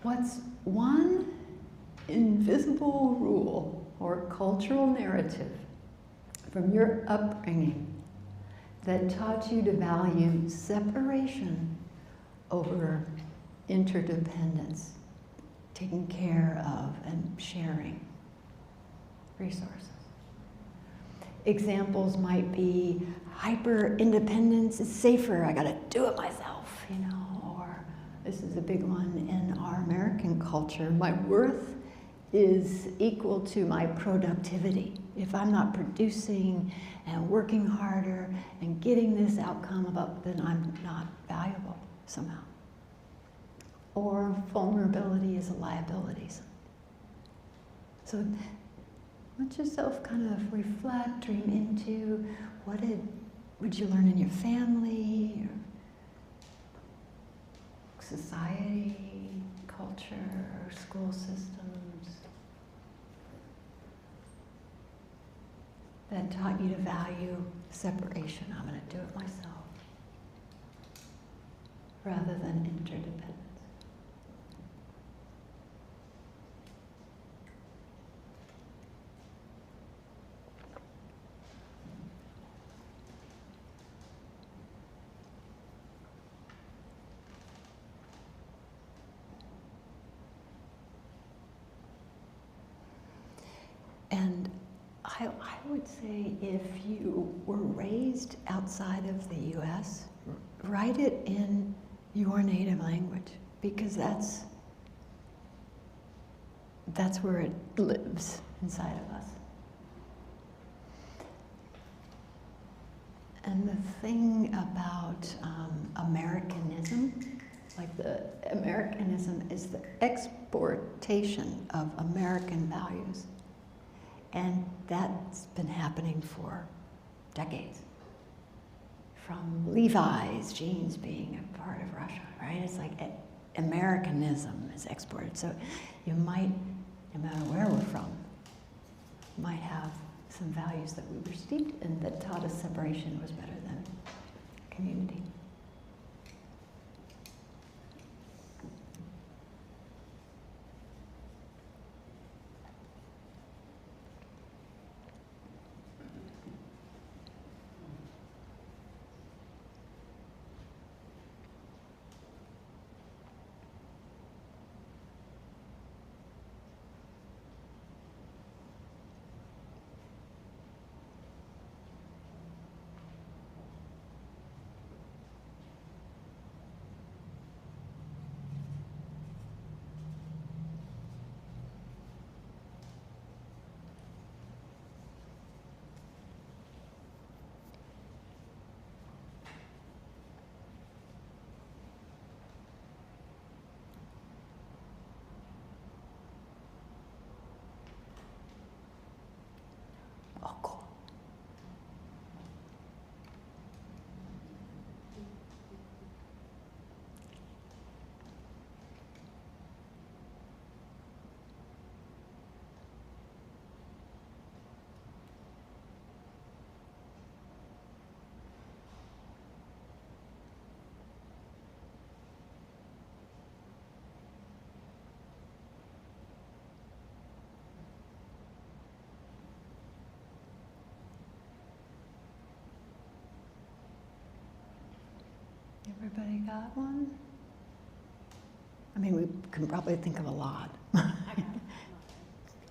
What's one invisible rule or cultural narrative from your upbringing that taught you to value separation over interdependence, taking care of and sharing resources? Examples might be hyper-independence is safer, I gotta do it myself, or this is a big one in our American culture, my worth is equal to my productivity. If I'm not producing and working harder and getting this outcome then I'm not valuable somehow. Or vulnerability is a liability. So let yourself kind of reflect, dream into what would you learn in your family, or society, culture, or school systems that taught you to value separation. I'm going to do it myself, rather than interdependence. And I would say if you were raised outside of the US, write it in your native language, because that's where it lives inside of us. And the thing about Americanism, like the Americanism is the exportation of American values. And that's been happening for decades. From Levi's jeans being a part of Russia, right? It's like Americanism is exported. So you might, no matter where we're from, might have some values that we were steeped in that taught us separation was better than community. Everybody got one? I mean, we can probably think of a lot.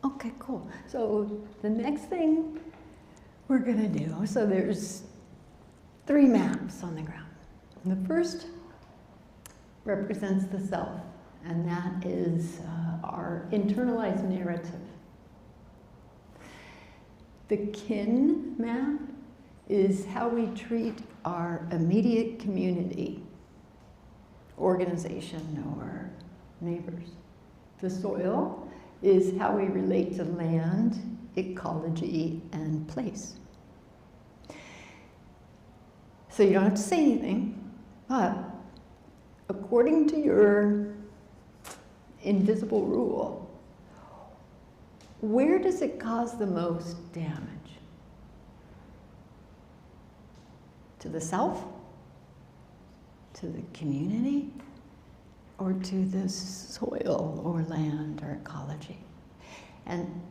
Okay, cool. So the next thing we're gonna do, so there's 3 maps on the ground. And the first represents the self, and that is our internalized narrative. The kin map is how we treat our immediate community, organization, or neighbors. The soil is how we relate to land, ecology, and place. So you don't have to say anything, but according to your invisible rule, where does it cause the most damage? To the self? To the community? Or to the soil or land or ecology? And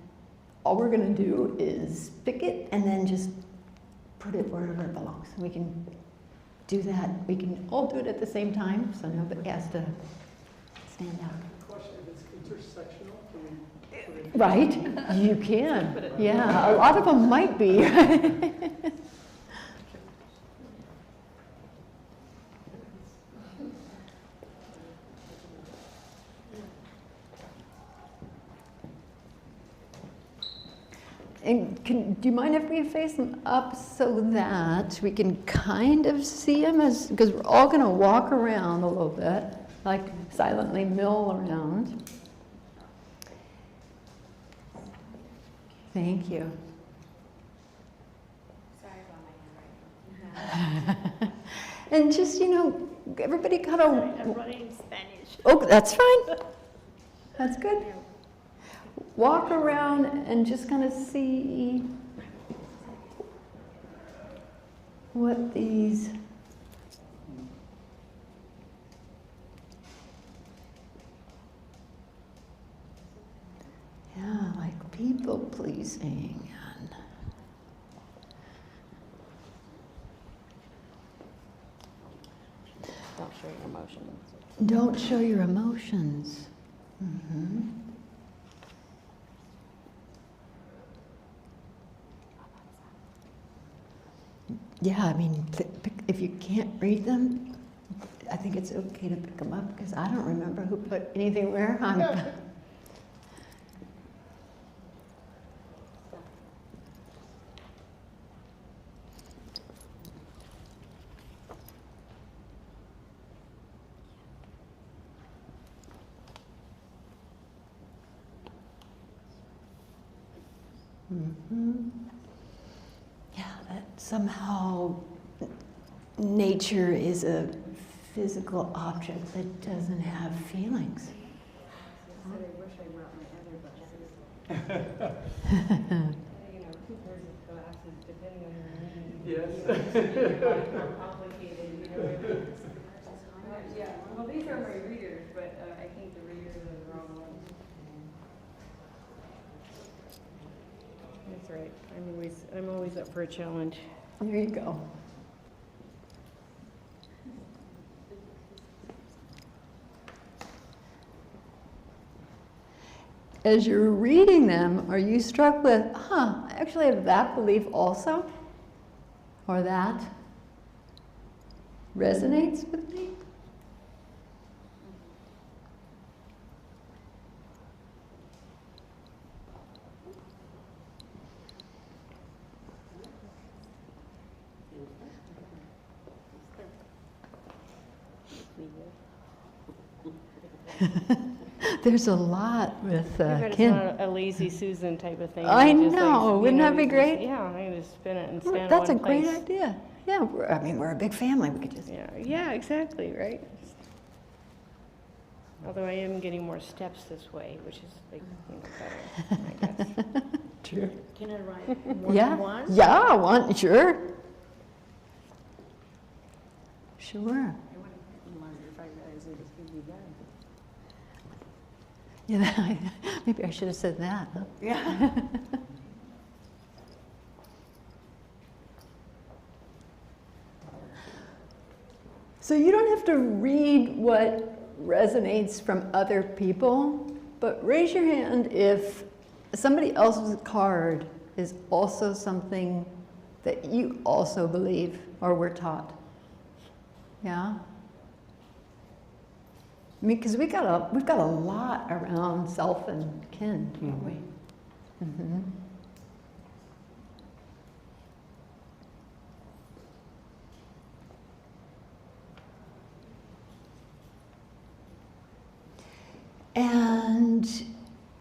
all we're going to do is pick it and then just put it wherever it belongs. We can do that. We can all do it at the same time, so nobody has to stand out. Question, if it's intersectional, can we put it? Right, you can. Yeah, a lot of them might be. And do you mind if we face them up so that we can kind of see them, because we're all going to walk around a little bit, like silently mill around. Thank you. Sorry about my handwriting. And just, everybody kind of... I'm running in Spanish. Oh, that's fine. That's good. Walk around and just kind of see what these... Yeah, like people pleasing and... Don't show your emotions. Don't show your emotions. Mm-hmm. Yeah, I mean, if you can't read them, I think it's okay to pick them up, because I don't remember who put anything where. Mm-hmm. Yeah, that somehow nature is a physical object that doesn't have feelings. I wish I brought my other glasses. Two pairs of glasses, depending on your need. Yes. How complicated, Yeah, well, these are my readers, but I think the readers are the wrong ones. That's right. I'm always up for a challenge. There you go. As you're reading them, are you struck with, I actually have that belief also? Or that resonates with me? There's a lot with But it's kin. not a lazy Susan type of thing. I You just, know. Wouldn't that be great? Yeah, I just spin it and stand in That's a one great place. idea. Yeah, we're a big family. We could just... Yeah, exactly, right? Although I am getting more steps this way, which is better, I guess. True. Can I write one Yeah. to one? Yeah, one, sure. Sure. I wonder if I realize it would be done. Yeah, maybe I should have said that. Huh? Yeah. So you don't have to read what resonates from other people, but raise your hand if somebody else's card is also something that you also believe or were taught. Yeah? I mean, because we've got a lot around self and kin, don't we? Mm-hmm. And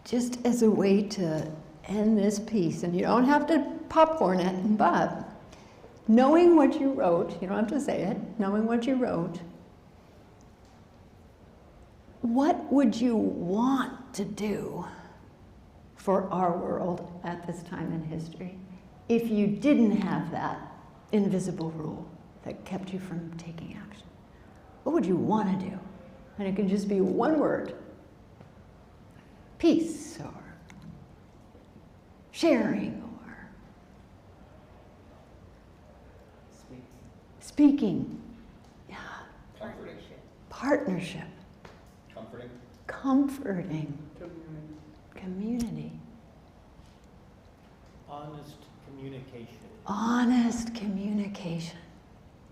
just as a way to end this piece, and you don't have to popcorn it, but knowing what you wrote, you don't have to say it, knowing what you wrote, what would you want to do for our world at this time in history if you didn't have that invisible rule that kept you from taking action? What would you want to do? And it can just be one word. Peace, or sharing, or speaking. Yeah. Comforting. Partnership. Comforting. Comforting. Community. Community. Honest communication. Honest communication.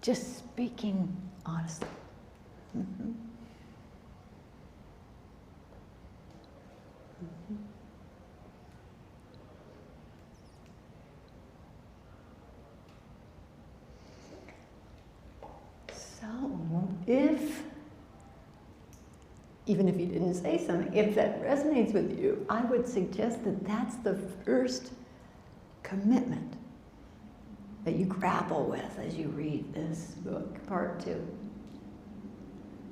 Just speaking honestly. Mm-hmm. So, even if you didn't say something, if that resonates with you, I would suggest that that's the first commitment that you grapple with as you read this book, part 2.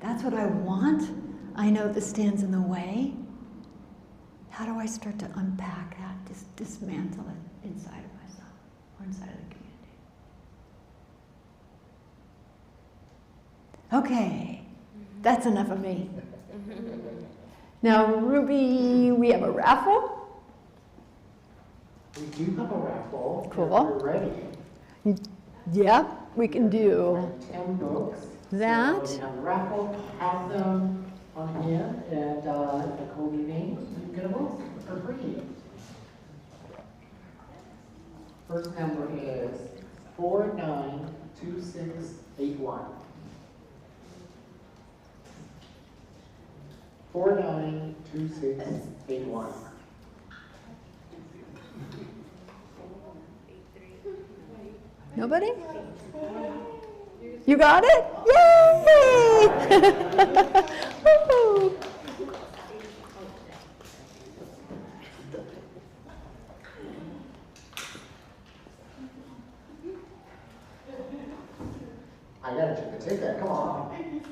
That's what I want. I know this stands in the way. How do I start to unpack that, dismantle it inside of myself or inside of the community? Okay, that's enough of me. Now, Ruby, we have a raffle. We do have a raffle. Cool. If you're ready. Yeah, we can do 10 books. that. So we have a raffle, have them on hand, and if I call your name, you get a book for free. First number is 492681. 492681. Nobody? You got it? Yay! Woo-hoo. I gotta check the ticket, come on.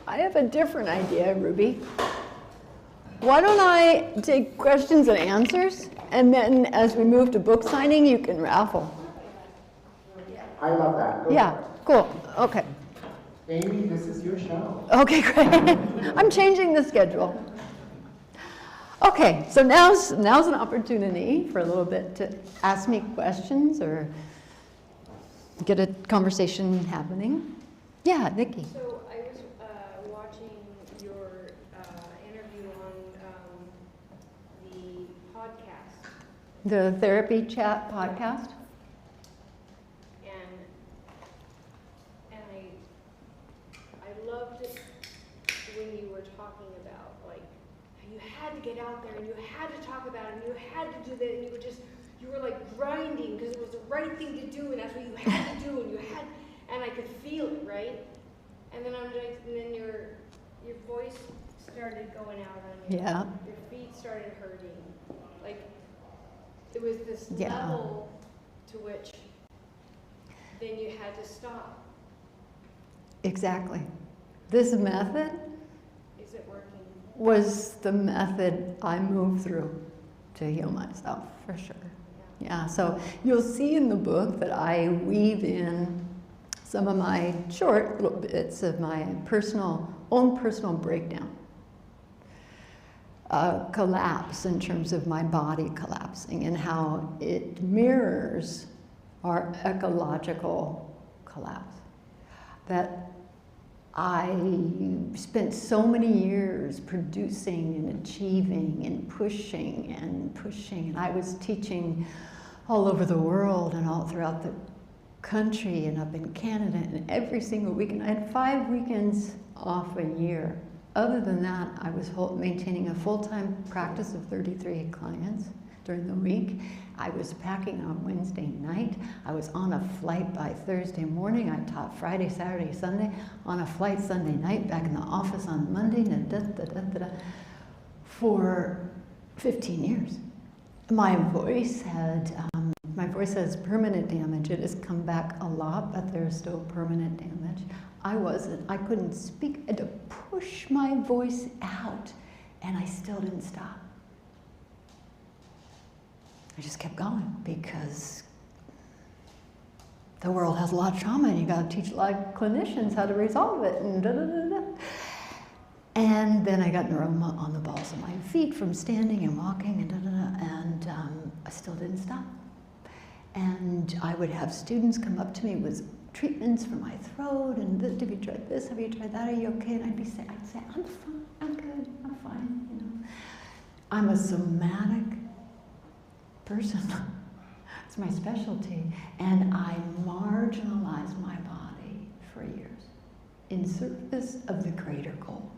I have a different idea, Ruby. Why don't I take questions and answers, and then as we move to book signing, you can raffle. I love that. Go Yeah, for it. cool, okay. Amy, this is your show. Okay, great. I'm changing the schedule. Okay, so now's an opportunity for a little bit to ask me questions or get a conversation happening. Yeah, Nikki. So I was watching your interview on the podcast, The Therapy Chat podcast. and I loved it when you were talking about like how you had to get out there and you had to talk about it and you had to do that and you were like grinding because it was the right thing to do and that's what you had to do and I could feel it, right? And then your voice started going out on you. Yeah. Your feet started hurting. Like it was this Yeah. level to which then you had to stop. Exactly. This method Is it working? was the method I moved through to heal myself, for sure. Yeah, so you'll see in the book that I weave in some of my short little bits of my own personal breakdown. Collapse in terms of my body collapsing and how it mirrors our ecological collapse. That I spent so many years producing and achieving and pushing and pushing, and I was teaching all over the world and all throughout the country and up in Canada, and every single weekend. I had 5 weekends off a year. Other than that, I was maintaining a full-time practice of 33 clients during the week. I was packing on Wednesday night. I was on a flight by Thursday morning. I taught Friday, Saturday, Sunday, on a flight Sunday night, back in the office on Monday, for 15 years. My voice has permanent damage. It has come back a lot, but there's still permanent damage. I couldn't speak. I had to push my voice out, and I still didn't stop. I just kept going because the world has a lot of trauma, and you got to teach a lot of clinicians how to resolve it, and And then I got neuroma on the balls of my feet from standing and walking, and I still didn't stop. And I would have students come up to me with treatments for my throat, and this, have you tried this, have you tried that, are you okay? And I'd say, I'm fine, I'm good, I'm fine, you know. I'm a somatic person. It's my specialty. And I marginalized my body for years in service of the greater goal.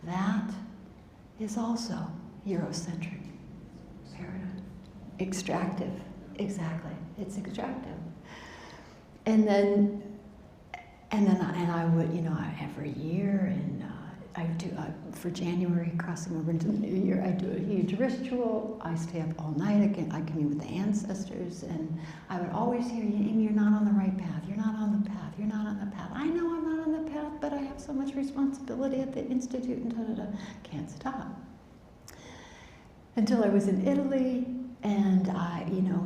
That is also Eurocentric paradigm. Extractive, exactly. It's extractive. And I would, you know, every year, and I do, for January, crossing over into the new year, I do a huge ritual. I stay up all night, I commune with the ancestors, and I would always hear, Amy, you're not on the right path, you're not on the path, you're not on the path. I know I'm not on the path, but I have so much responsibility at the Institute, and can't stop. Until I was in Italy, and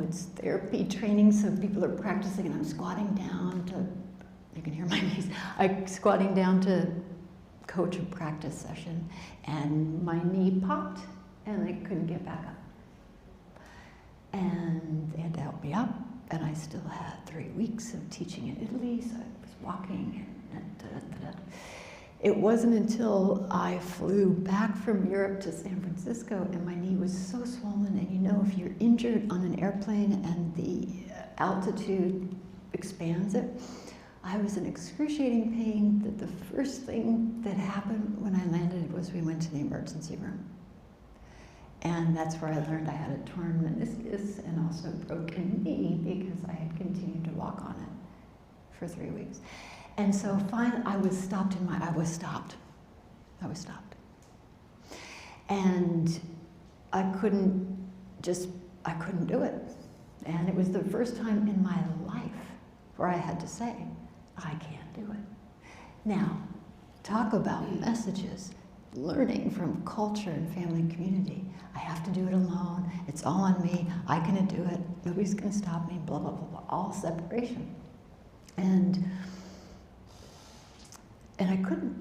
it's therapy training, so people are practicing, and I'm squatting down to, you can hear my knees, I'm squatting down to coach a practice session, and my knee popped, and I couldn't get back up. And they had to help me up, and I still had 3 weeks of teaching in Italy, so I was walking, and It wasn't until I flew back from Europe to San Francisco, and my knee was so swollen, and you know, if you're injured on an airplane and the altitude expands it, I was in excruciating pain that the first thing that happened when I landed was we went to the emergency room. And that's where I learned I had a torn meniscus and also a broken knee because I had continued to walk on it for 3 weeks. And so finally I was stopped. And I couldn't do it. And it was the first time in my life where I had to say, I can't do it. Now, talk about messages, learning from culture and family and community. I have to do it alone. It's all on me. I can do it. Nobody's going to stop me, blah, blah, blah, blah. All separation. And I couldn't.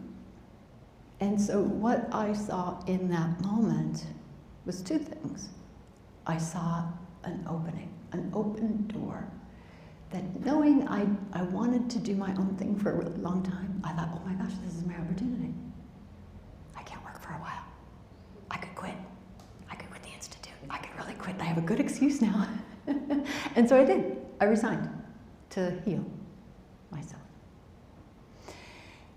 And so what I saw in that moment was 2 things. I saw an opening, an open door. That knowing I wanted to do my own thing for a really long time, I thought, oh my gosh, this is my opportunity. I can't work for a while. I could quit. I could quit the Institute. I could really quit. I have a good excuse now. And so I did. I resigned to heal myself.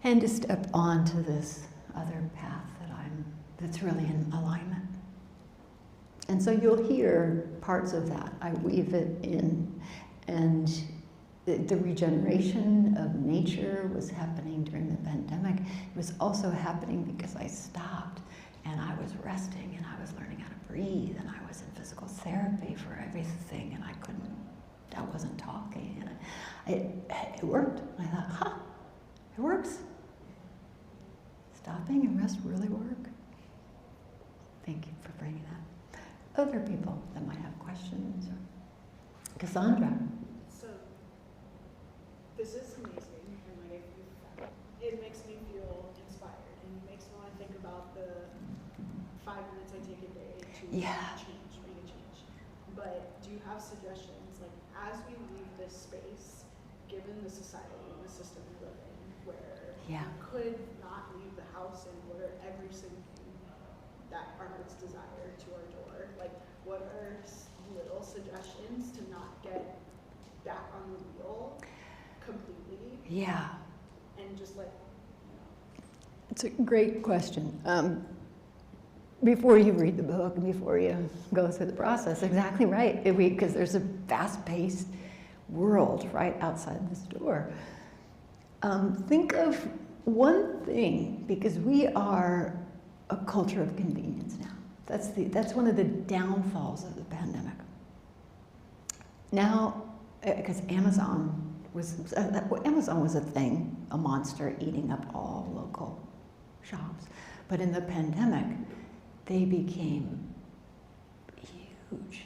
And to step onto this other path that's really in alignment. And so you'll hear parts of that. I weave it in. And the regeneration of nature was happening during the pandemic. It was also happening because I stopped and I was resting and I was learning how to breathe and I was in physical therapy for everything and I wasn't talking. And it worked. And I thought, it works. Stopping and rest really work. Thank you for bringing that. Other people that might have questions. Cassandra. So, this is amazing. 5 minutes I take a day to Yeah. change, make a change. But do you have suggestions, like, as we leave this space, given the society and the system we live in, where Yeah. we could not leave the house and order every single thing that our hearts desire to our door, like, what are little suggestions to not get back on the wheel completely Yeah. and just like, It's a great question. Before you read the book and before you go through the process, exactly right, because there's a fast-paced world right outside this door. Think of one thing, because we are a culture of convenience now. That's one of the downfalls of the pandemic. Now, because Amazon was a thing, a monster eating up all local shops. But in the pandemic, they became huge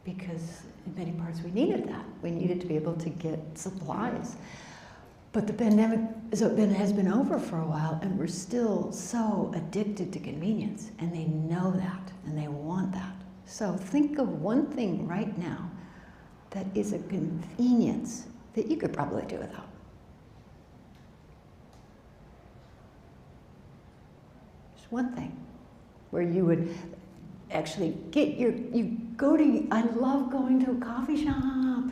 because in many parts we needed that. We needed to be able to get supplies. But the pandemic has been over for a while, and we're still so addicted to convenience, and they know that, and they want that. So think of one thing right now that is a convenience that you could probably do without. Just one thing where you would actually I love going to a coffee shop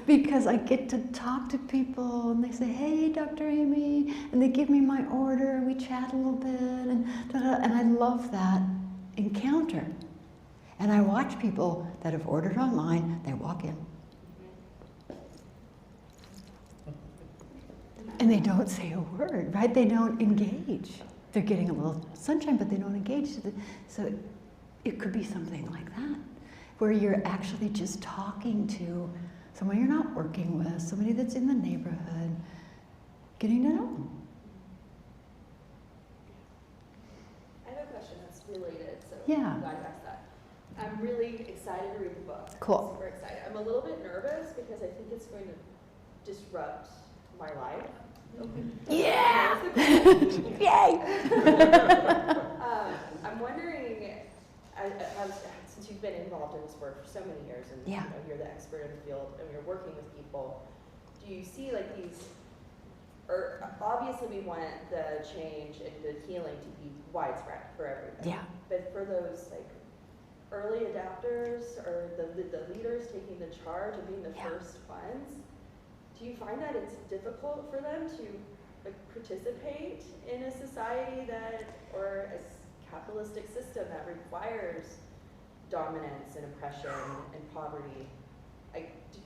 because I get to talk to people and they say, hey, Dr. Amy, and they give me my order and we chat a little bit and I love that encounter. And I watch people that have ordered online, they walk in. And they don't say a word, right? They don't engage. They're getting a little sunshine, but they don't engage. So it could be something like that, where you're actually just talking to someone you're not working with, somebody that's in the neighborhood, getting to know them. I have a question that's related, so Yeah. I'm glad you asked that. I'm really excited to read the book. Cool. I'm super excited. I'm a little bit nervous because I think it's going to disrupt my life. Yeah! Yay! I'm wondering, since you've been involved in this work for so many years, and Yeah. you're the expert in the field, and you're working with people, do you see like these? Or obviously, we want the change and the healing to be widespread for everybody. Yeah. But for those like early adapters or the leaders taking the charge and being the Yeah. first ones, do you find that it's difficult for them to like participate in a society that, or a capitalistic system that requires dominance and oppression and poverty? Like, do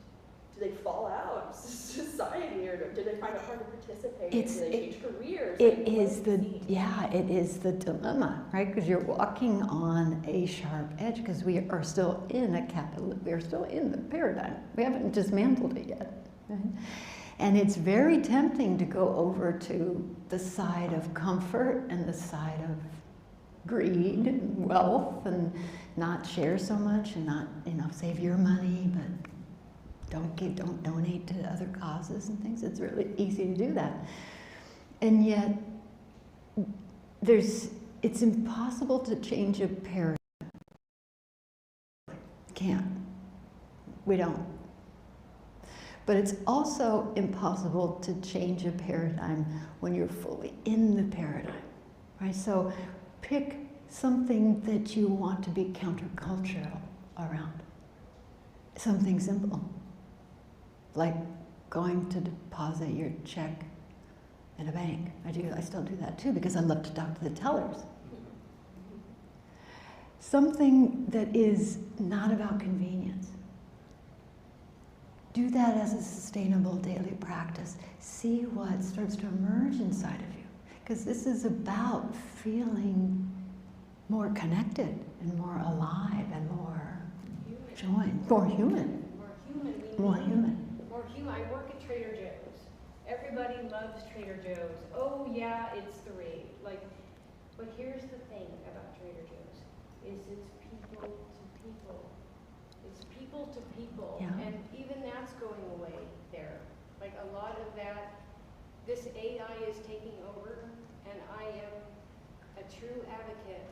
they fall out of society, or do they find it hard to participate? Do they change careers? It is the dilemma, right? Because you're walking on a sharp edge because we are still in we are still in the paradigm. We haven't dismantled it yet. Right? And it's very tempting to go over to the side of comfort and the side of greed and wealth and not share so much and not, save your money, but don't donate to other causes and things. It's really easy to do that. And yet, it's impossible to change a paradigm. Can't. We don't. But it's also impossible to change a paradigm when you're fully in the paradigm, right? So pick something that you want to be countercultural around. Something simple, like going to deposit your check in a bank. I still do that too because I love to talk to the tellers. Something that is not about convenience. Do that as a sustainable daily practice. See what starts to emerge inside of you. Because this is about feeling more connected and more alive and more joined, more human. More human. I work at Trader Joe's. Everybody loves Trader Joe's. Oh yeah, it's three. But here's the thing about Trader Joe's, is it's people to people. It's people to people. Yeah. And even that's going away there. Like a lot of that, this AI is taking over, and I am a true advocate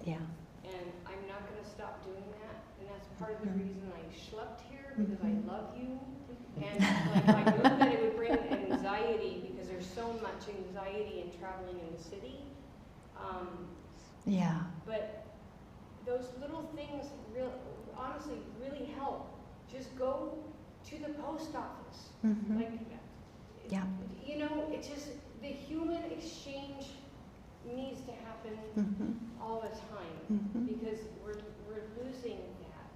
Yeah. And I'm not gonna stop doing that, and that's part of the reason I schlepped here, because I love you. And like, I knew that it would bring anxiety, because there's so much anxiety in traveling in the city. Yeah. But those little things honestly really help. Just go to the post office. Mhm. Like, Yeah. you know, it's just the human exchange needs to happen all the time, because we're losing that.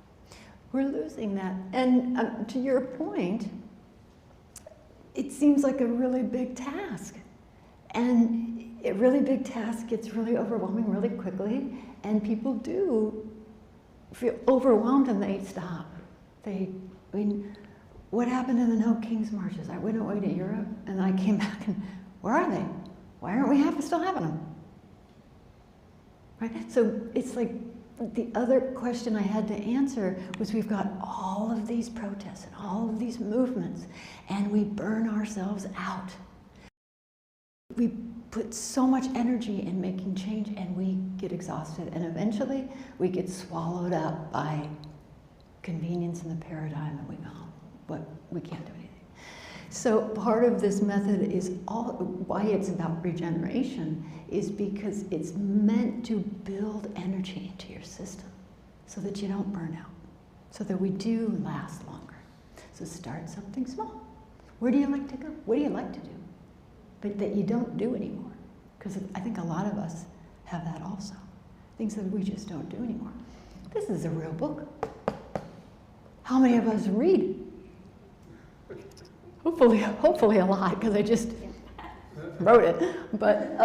We're losing that. And to your point, it seems like a really big task. And a really big task gets really overwhelming really quickly, and people do feel overwhelmed and they stop. What happened in the No Kings marches? I went away to Europe and I came back and where are they? Why aren't we still having them? Right? So it's like the other question I had to answer was, we've got all of these protests and all of these movements, and we burn ourselves out. We put so much energy in making change and we get exhausted, and eventually we get swallowed up by convenience in the paradigm, and we go, we can't do anything. So part of this method is why it's about regeneration is because it's meant to build energy into your system so that you don't burn out, so that we do last longer. So start something small. Where do you like to go? What do you like to do? But that you don't do anymore. Because I think a lot of us have that also. Things that we just don't do anymore. This is a real book. How many of us read? Hopefully a lot, because I just wrote it. But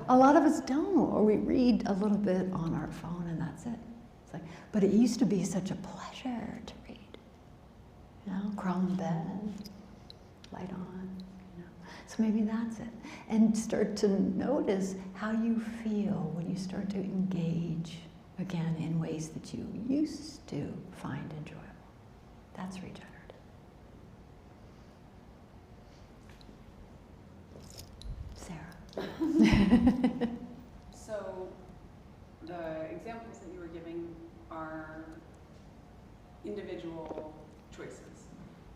a lot of us don't, or we read a little bit on our phone and that's it. It's like, but it used to be such a pleasure to read. You know, crawl in bed, light on. So maybe that's it. And start to notice how you feel when you start to engage again in ways that you used to find enjoyable. That's regenerative. Sarah. So the examples that you were giving are individual choices.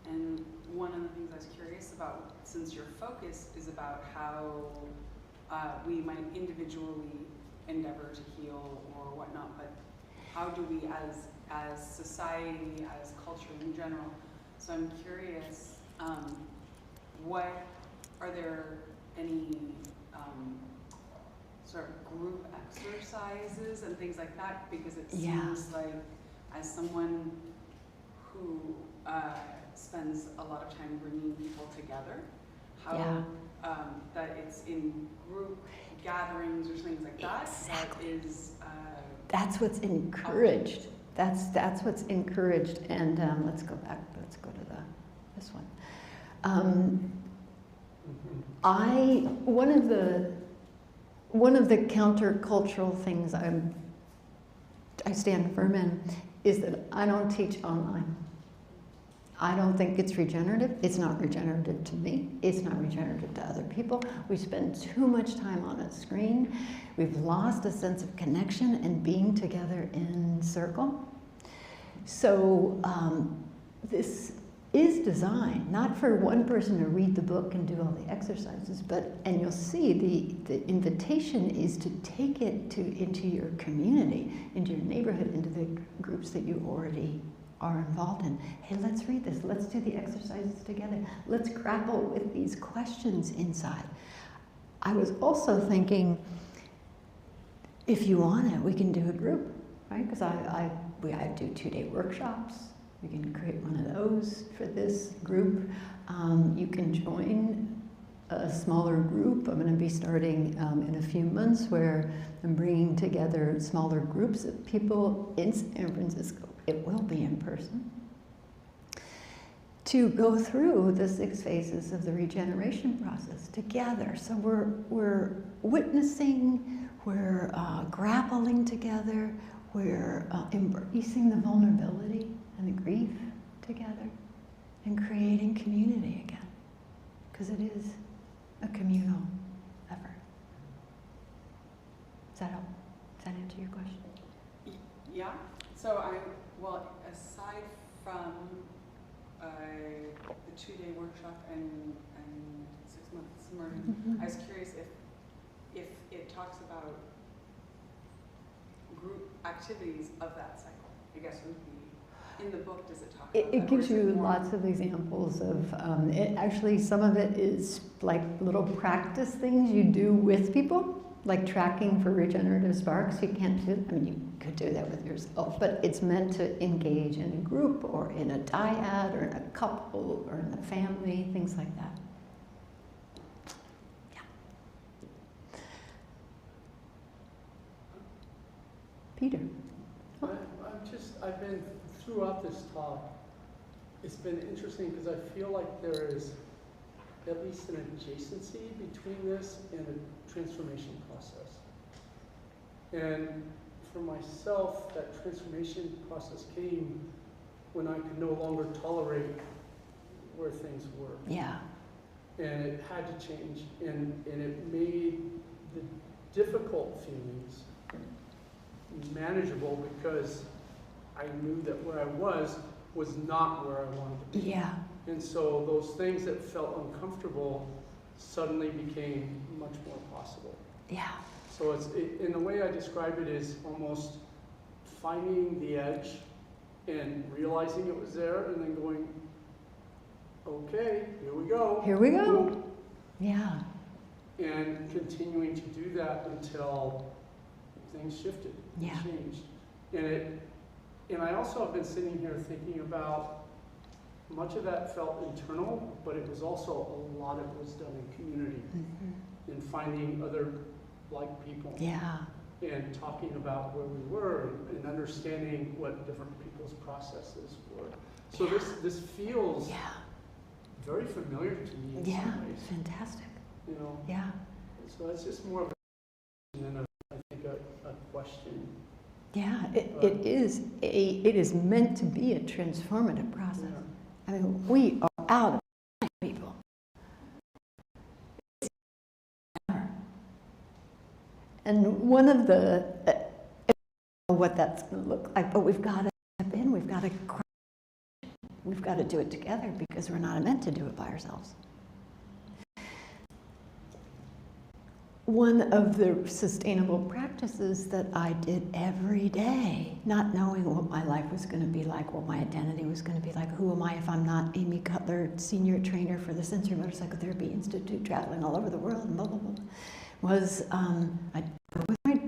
And one of the things I was curious about, since your focus is about how we might individually endeavor to heal or whatnot, but how do we as society, as culture in general? So I'm curious, are there any sort of group exercises and things like that? Because it seems like, as someone who spends a lot of time bringing people together, how that it's in group gatherings or things like that. Exactly. That is. That's what's encouraged. That's what's encouraged. And let's go back. Let's go to this one. One of the countercultural things I stand firm in is that I don't teach online. I don't think it's regenerative. It's not regenerative to me. It's not regenerative to other people. We spend too much time on a screen. We've lost a sense of connection and being together in circle. So this is designed not for one person to read the book and do all the exercises, and you'll see the invitation is to take it into your community, into your neighborhood, into the groups that you already are involved in. Hey, let's read this. Let's do the exercises together. Let's grapple with these questions inside. I was also thinking, if you want it, we can do a group, right? Because I do 2-day workshops. We can create one of those for this group. You can join a smaller group. I'm going to be starting in a few months where I'm bringing together smaller groups of people in San Francisco. It will be in person, to go through the 6 phases of the regeneration process together. So we're witnessing, we're grappling together, we're embracing the vulnerability and the grief together, and creating community again, because it is a communal effort. Does that help? Does that answer your question? So well, aside from the 2-day workshop and 6 months immersion, I was curious if it talks about group activities of that cycle. I guess would be, in the book, does it talk about It that? Or gives is you it more- lots of examples of, actually some of it is like little practice things you do with people, like tracking for regenerative sparks. You can't do, I mean, you could do that with yourself, but it's meant to engage in a group or in a dyad or in a couple or in a family, things like that. Yeah. Peter. I've been, throughout this talk, it's been interesting because I feel like there is at least an adjacency between this and a transformation process. And for myself, that transformation process came when I could no longer tolerate where things were. Yeah. And it had to change, and it made the difficult feelings manageable because I knew that where I was not where I wanted to be. Yeah. And so those things that felt uncomfortable suddenly became much more possible. Yeah. So in the way I describe it is almost finding the edge and realizing it was there and then going, okay, here we go. Here we go. Boom. Yeah. And continuing to do that until things shifted, Yeah. changed. And I also have been sitting here thinking about much of that felt internal, but it was also a lot of it was done in community, in finding other like people, Yeah. and talking about where we were and understanding what different people's processes were. So this feels very familiar to me in some ways. Fantastic. You know. Yeah. So it's just more of a than I think a question. Yeah, it is meant to be a transformative process. Yeah. I mean, we are out of time, people. And one of the, I don't know what that's going to look like, but we've got to step in, we've got to do it together because we're not meant to do it by ourselves. One of the sustainable practices that I did every day, not knowing what my life was going to be like, what my identity was going to be like, who am I if I'm not Amy Cutler, senior trainer for the Sensory Motorcycle Therapy Institute, traveling all over the world, and blah, blah, blah, was I'd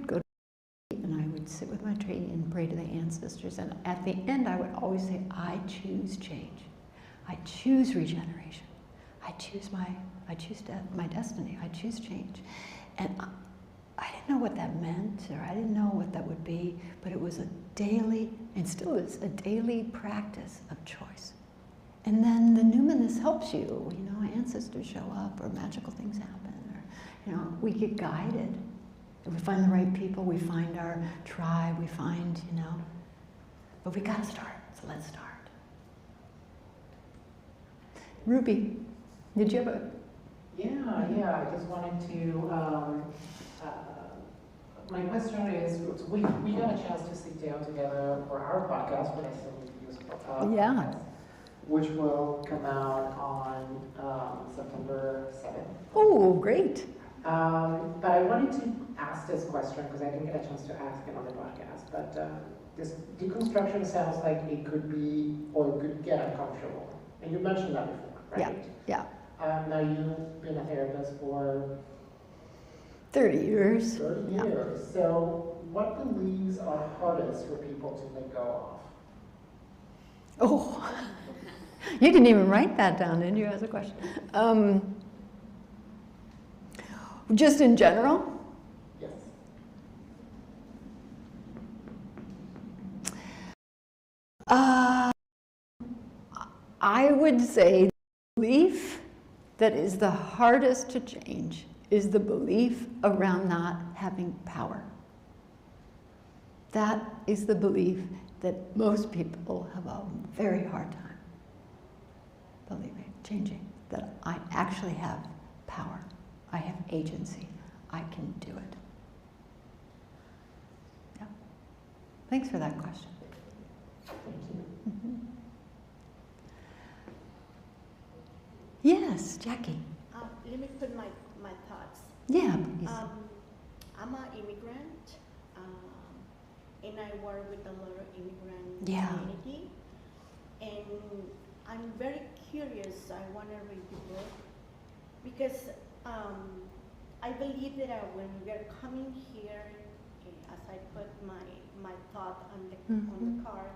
go to and I would sit with my tree and pray to the ancestors. And at the end, I would always say, I choose change. I choose regeneration. I choose my destiny. I choose change. And I didn't know what that meant, or I didn't know what that would be, but it was a daily, and still is, a daily practice of choice. And then the numinous helps you, you know, ancestors show up, or magical things happen, or, you know, we get guided. We find the right people, we find our tribe, we find, you know, but we gotta start, so let's start. Ruby, did you have a? Yeah, I just wanted to, my question is, we got a chance to sit down together for our podcast, when I said we use podcast, which will come out on September 7th. Oh, great. But I wanted to ask this question, because I didn't get a chance to ask it on the podcast, but this deconstruction sounds like it could be, or could get uncomfortable. And you mentioned that before, right? Yeah. Now you've been a therapist for 30 years. 30 years. So what beliefs are hardest for people to let go of? Oh, you didn't even write that down, did you, as a question? Just in general? Yes. I would say the belief that is the hardest to change is the belief around not having power. That is the belief that most people have a very hard time believing, changing, that I actually have power. I have agency. I can do it. Yeah. Thanks for that question. Yes, Jackie. Let me put my thoughts. Yeah, please. I'm an immigrant, and I work with a lot of immigrant Yeah. community. And I'm very curious. I want to read the book because I believe that when we are coming here, as I put my thought on the card,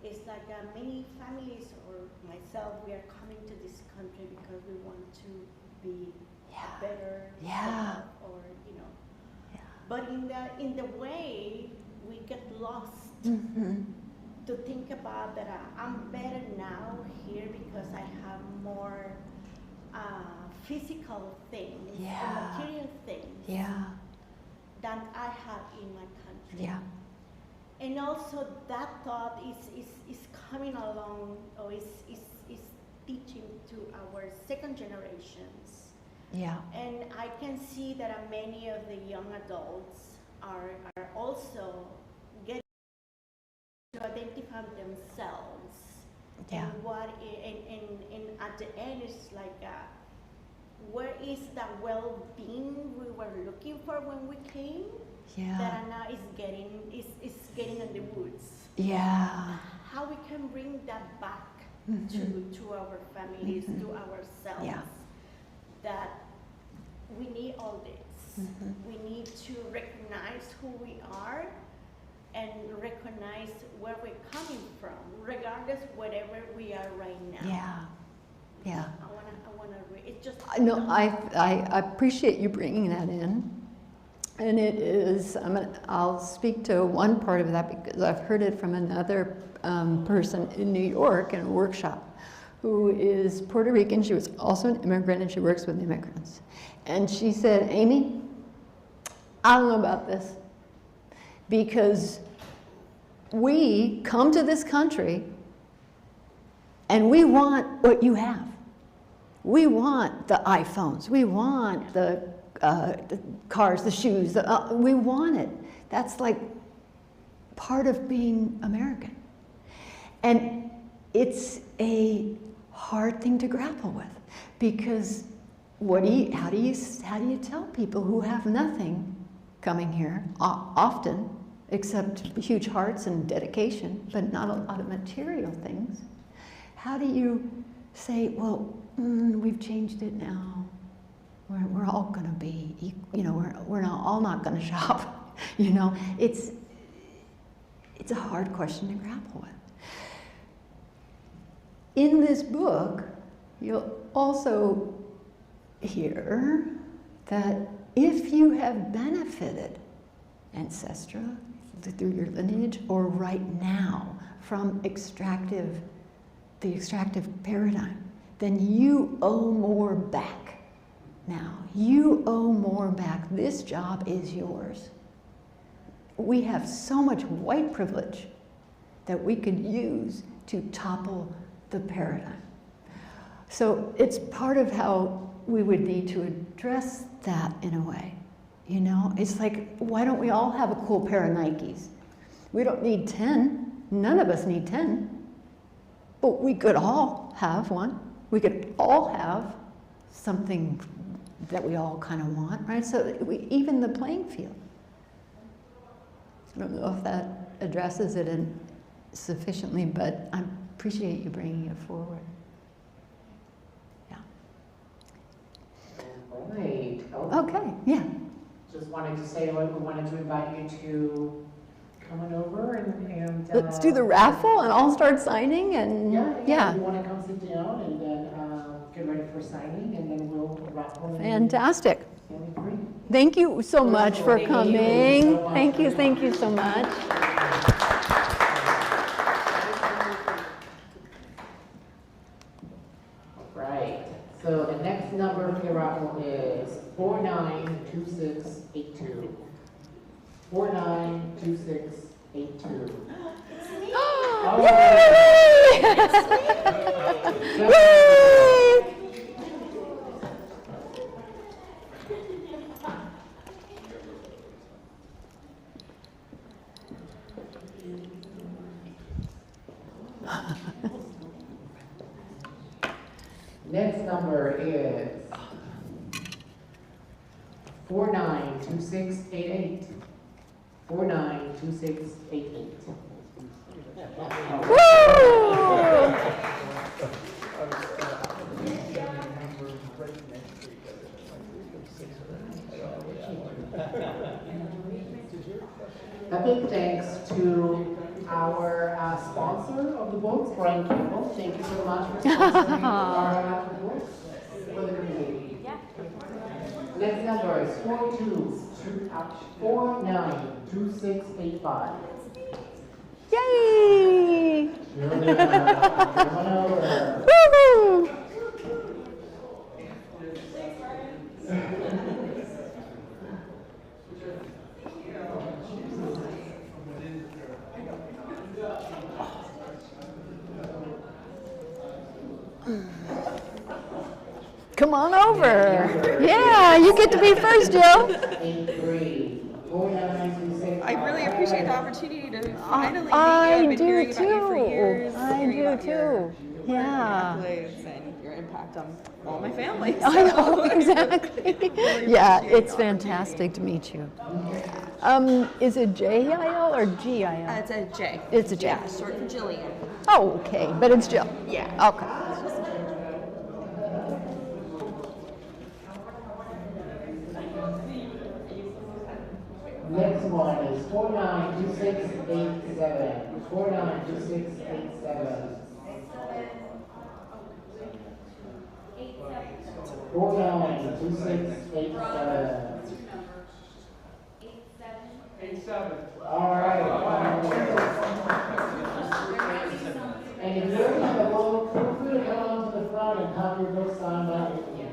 it's like many families or myself, we are coming to this country because we want to be better, Yeah. or you know. Yeah. But in the way, we get lost to think about that I'm better now here because I have more physical things, Yeah. material things Yeah. than I have in my country. Yeah. And also that thought is coming along, or is teaching to our second generations. Yeah. And I can see that many of the young adults are also getting to identify themselves. Yeah. And at the end it's like, where is that well-being we were looking for when we came? Yeah. That now is getting in the woods. Yeah. How we can bring that back Mhm. to our families, to ourselves. Yeah. That we need all this. Mhm. We need to recognize who we are and recognize where we're coming from, regardless whatever we are right now. Yeah. Yeah. I wanna read. It's just. No, I appreciate you bringing that in. And it is, I'll speak to one part of that because I've heard it from another person in New York in a workshop who is Puerto Rican. She was also an immigrant and she works with immigrants. And she said, Amy, I don't know about this because we come to this country and we want what you have. We want the iPhones, we want the cars, the shoes, we want it. That's like part of being American. And it's a hard thing to grapple with because how do you tell people who have nothing coming here often except huge hearts and dedication, but not a lot of material things? How do you say, well, we've changed it now. We're all going to be, we're all not going to shop. It's a hard question to grapple with. In this book, you'll also hear that if you have benefited ancestral through your lineage or right now from the extractive paradigm, then you owe more back. Now, you owe more back. This job is yours. We have so much white privilege that we could use to topple the paradigm. So it's part of how we would need to address that in a way. It's like, why don't we all have a cool pair of Nikes? We don't need 10. None of us need 10. But we could all have one. We could all have something that we all kind of want, right? So even the playing field. I don't know if that addresses it sufficiently, but I appreciate you bringing it forward. Yeah. All right. Okay, yeah. Just wanted to say, we wanted to invite you to come on over and Let's do the raffle and I'll start signing and yeah. If you want to come sit down and then get ready for signing and then we'll raffle. Fantastic. Thank you so much for coming. Thank you so much. Right. So the next number for the raffle is 492682. 492682. Yay! Yay! 492688. 492688. Woo! A big thanks to our sponsor of the books, Brian Campbell. Thank you so much for sponsoring our books for the community. Next number is 492685. Yay! Come on over. Woo-hoo! Come on over. Yeah, you get to be first, Jill. I really appreciate the opportunity to finally meet you. I I've been do hearing about you for too. years. I hearing do about your too. work, Yeah. your accolades, and your impact on all my family. I know, So exactly. really Yeah, appreciate it's the fantastic to meet you. Is it JIL or GIL? It's a J. It's a J. Yeah, short for Jillian. Oh, okay, but it's Jill. Yeah. Okay. Next one is 492687. 492687. 492687. 87. All right. And if you're in the book, feel free to come on to the front and have your book signed out with me.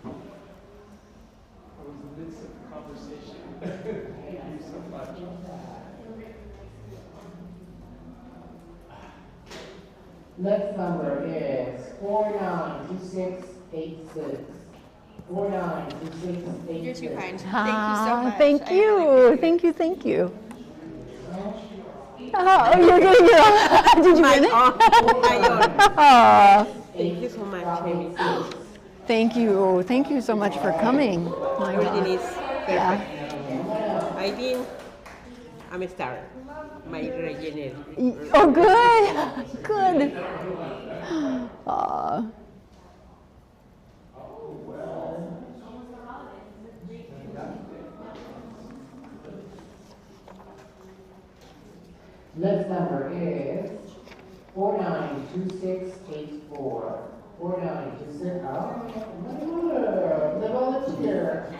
I was in the midst of a conversation. Thank you so much. Next number is 492686. 492686. You're too kind. Thank you so Ah, much. thank I you. really appreciate Thank you, thank you. Oh, you're getting your own. Did you win it? Aw. Thank you so much, Amy. Thank you. Thank you so much for coming. My God. Denise. Yeah. I'm a star. My Regeneration. Oh, good. Good. Aw. Next number is 492684. 4926. Oh, the volunteer.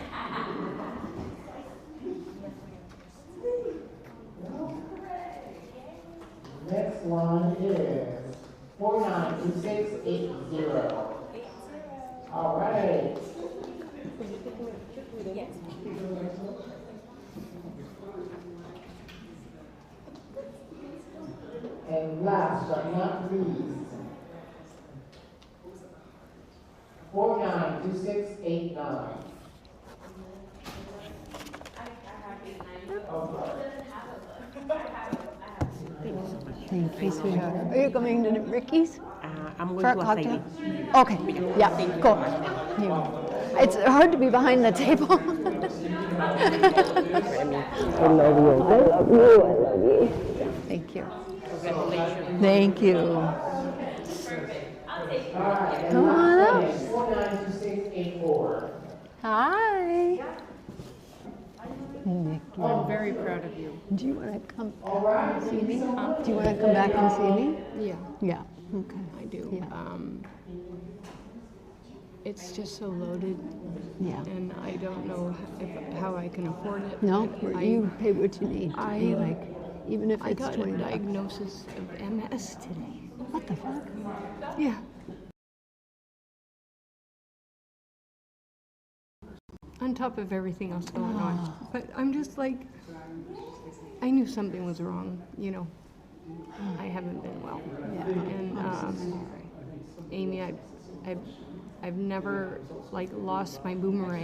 Next one is 492680. All right. And last but not least, 492689. Thank you, sweetheart. Are you coming to Ricky's? I'm For going a to cocktail? Friday. Okay, yeah, Thank you go. so much. It's hard to be behind the table. I love you. I love you, I love you. Thank you. Congratulations. Thank you. Come on up. 492684. Hi. Nikki. I'm very proud of you. Do you want to come see me? Do you want to come back and see me? Yeah, Yeah, okay. I do. Yeah. It's just so loaded, Yeah. and I don't know how I can afford it. No, I- you pay what you need. I- Pay like, even if I it's got a $20. diagnosis of MS today. What the fuck? Yeah. On top of everything else going on. But I'm just like, I knew something was wrong, you know. I haven't been well. Yeah. And Amy, I've never like lost my boomerang.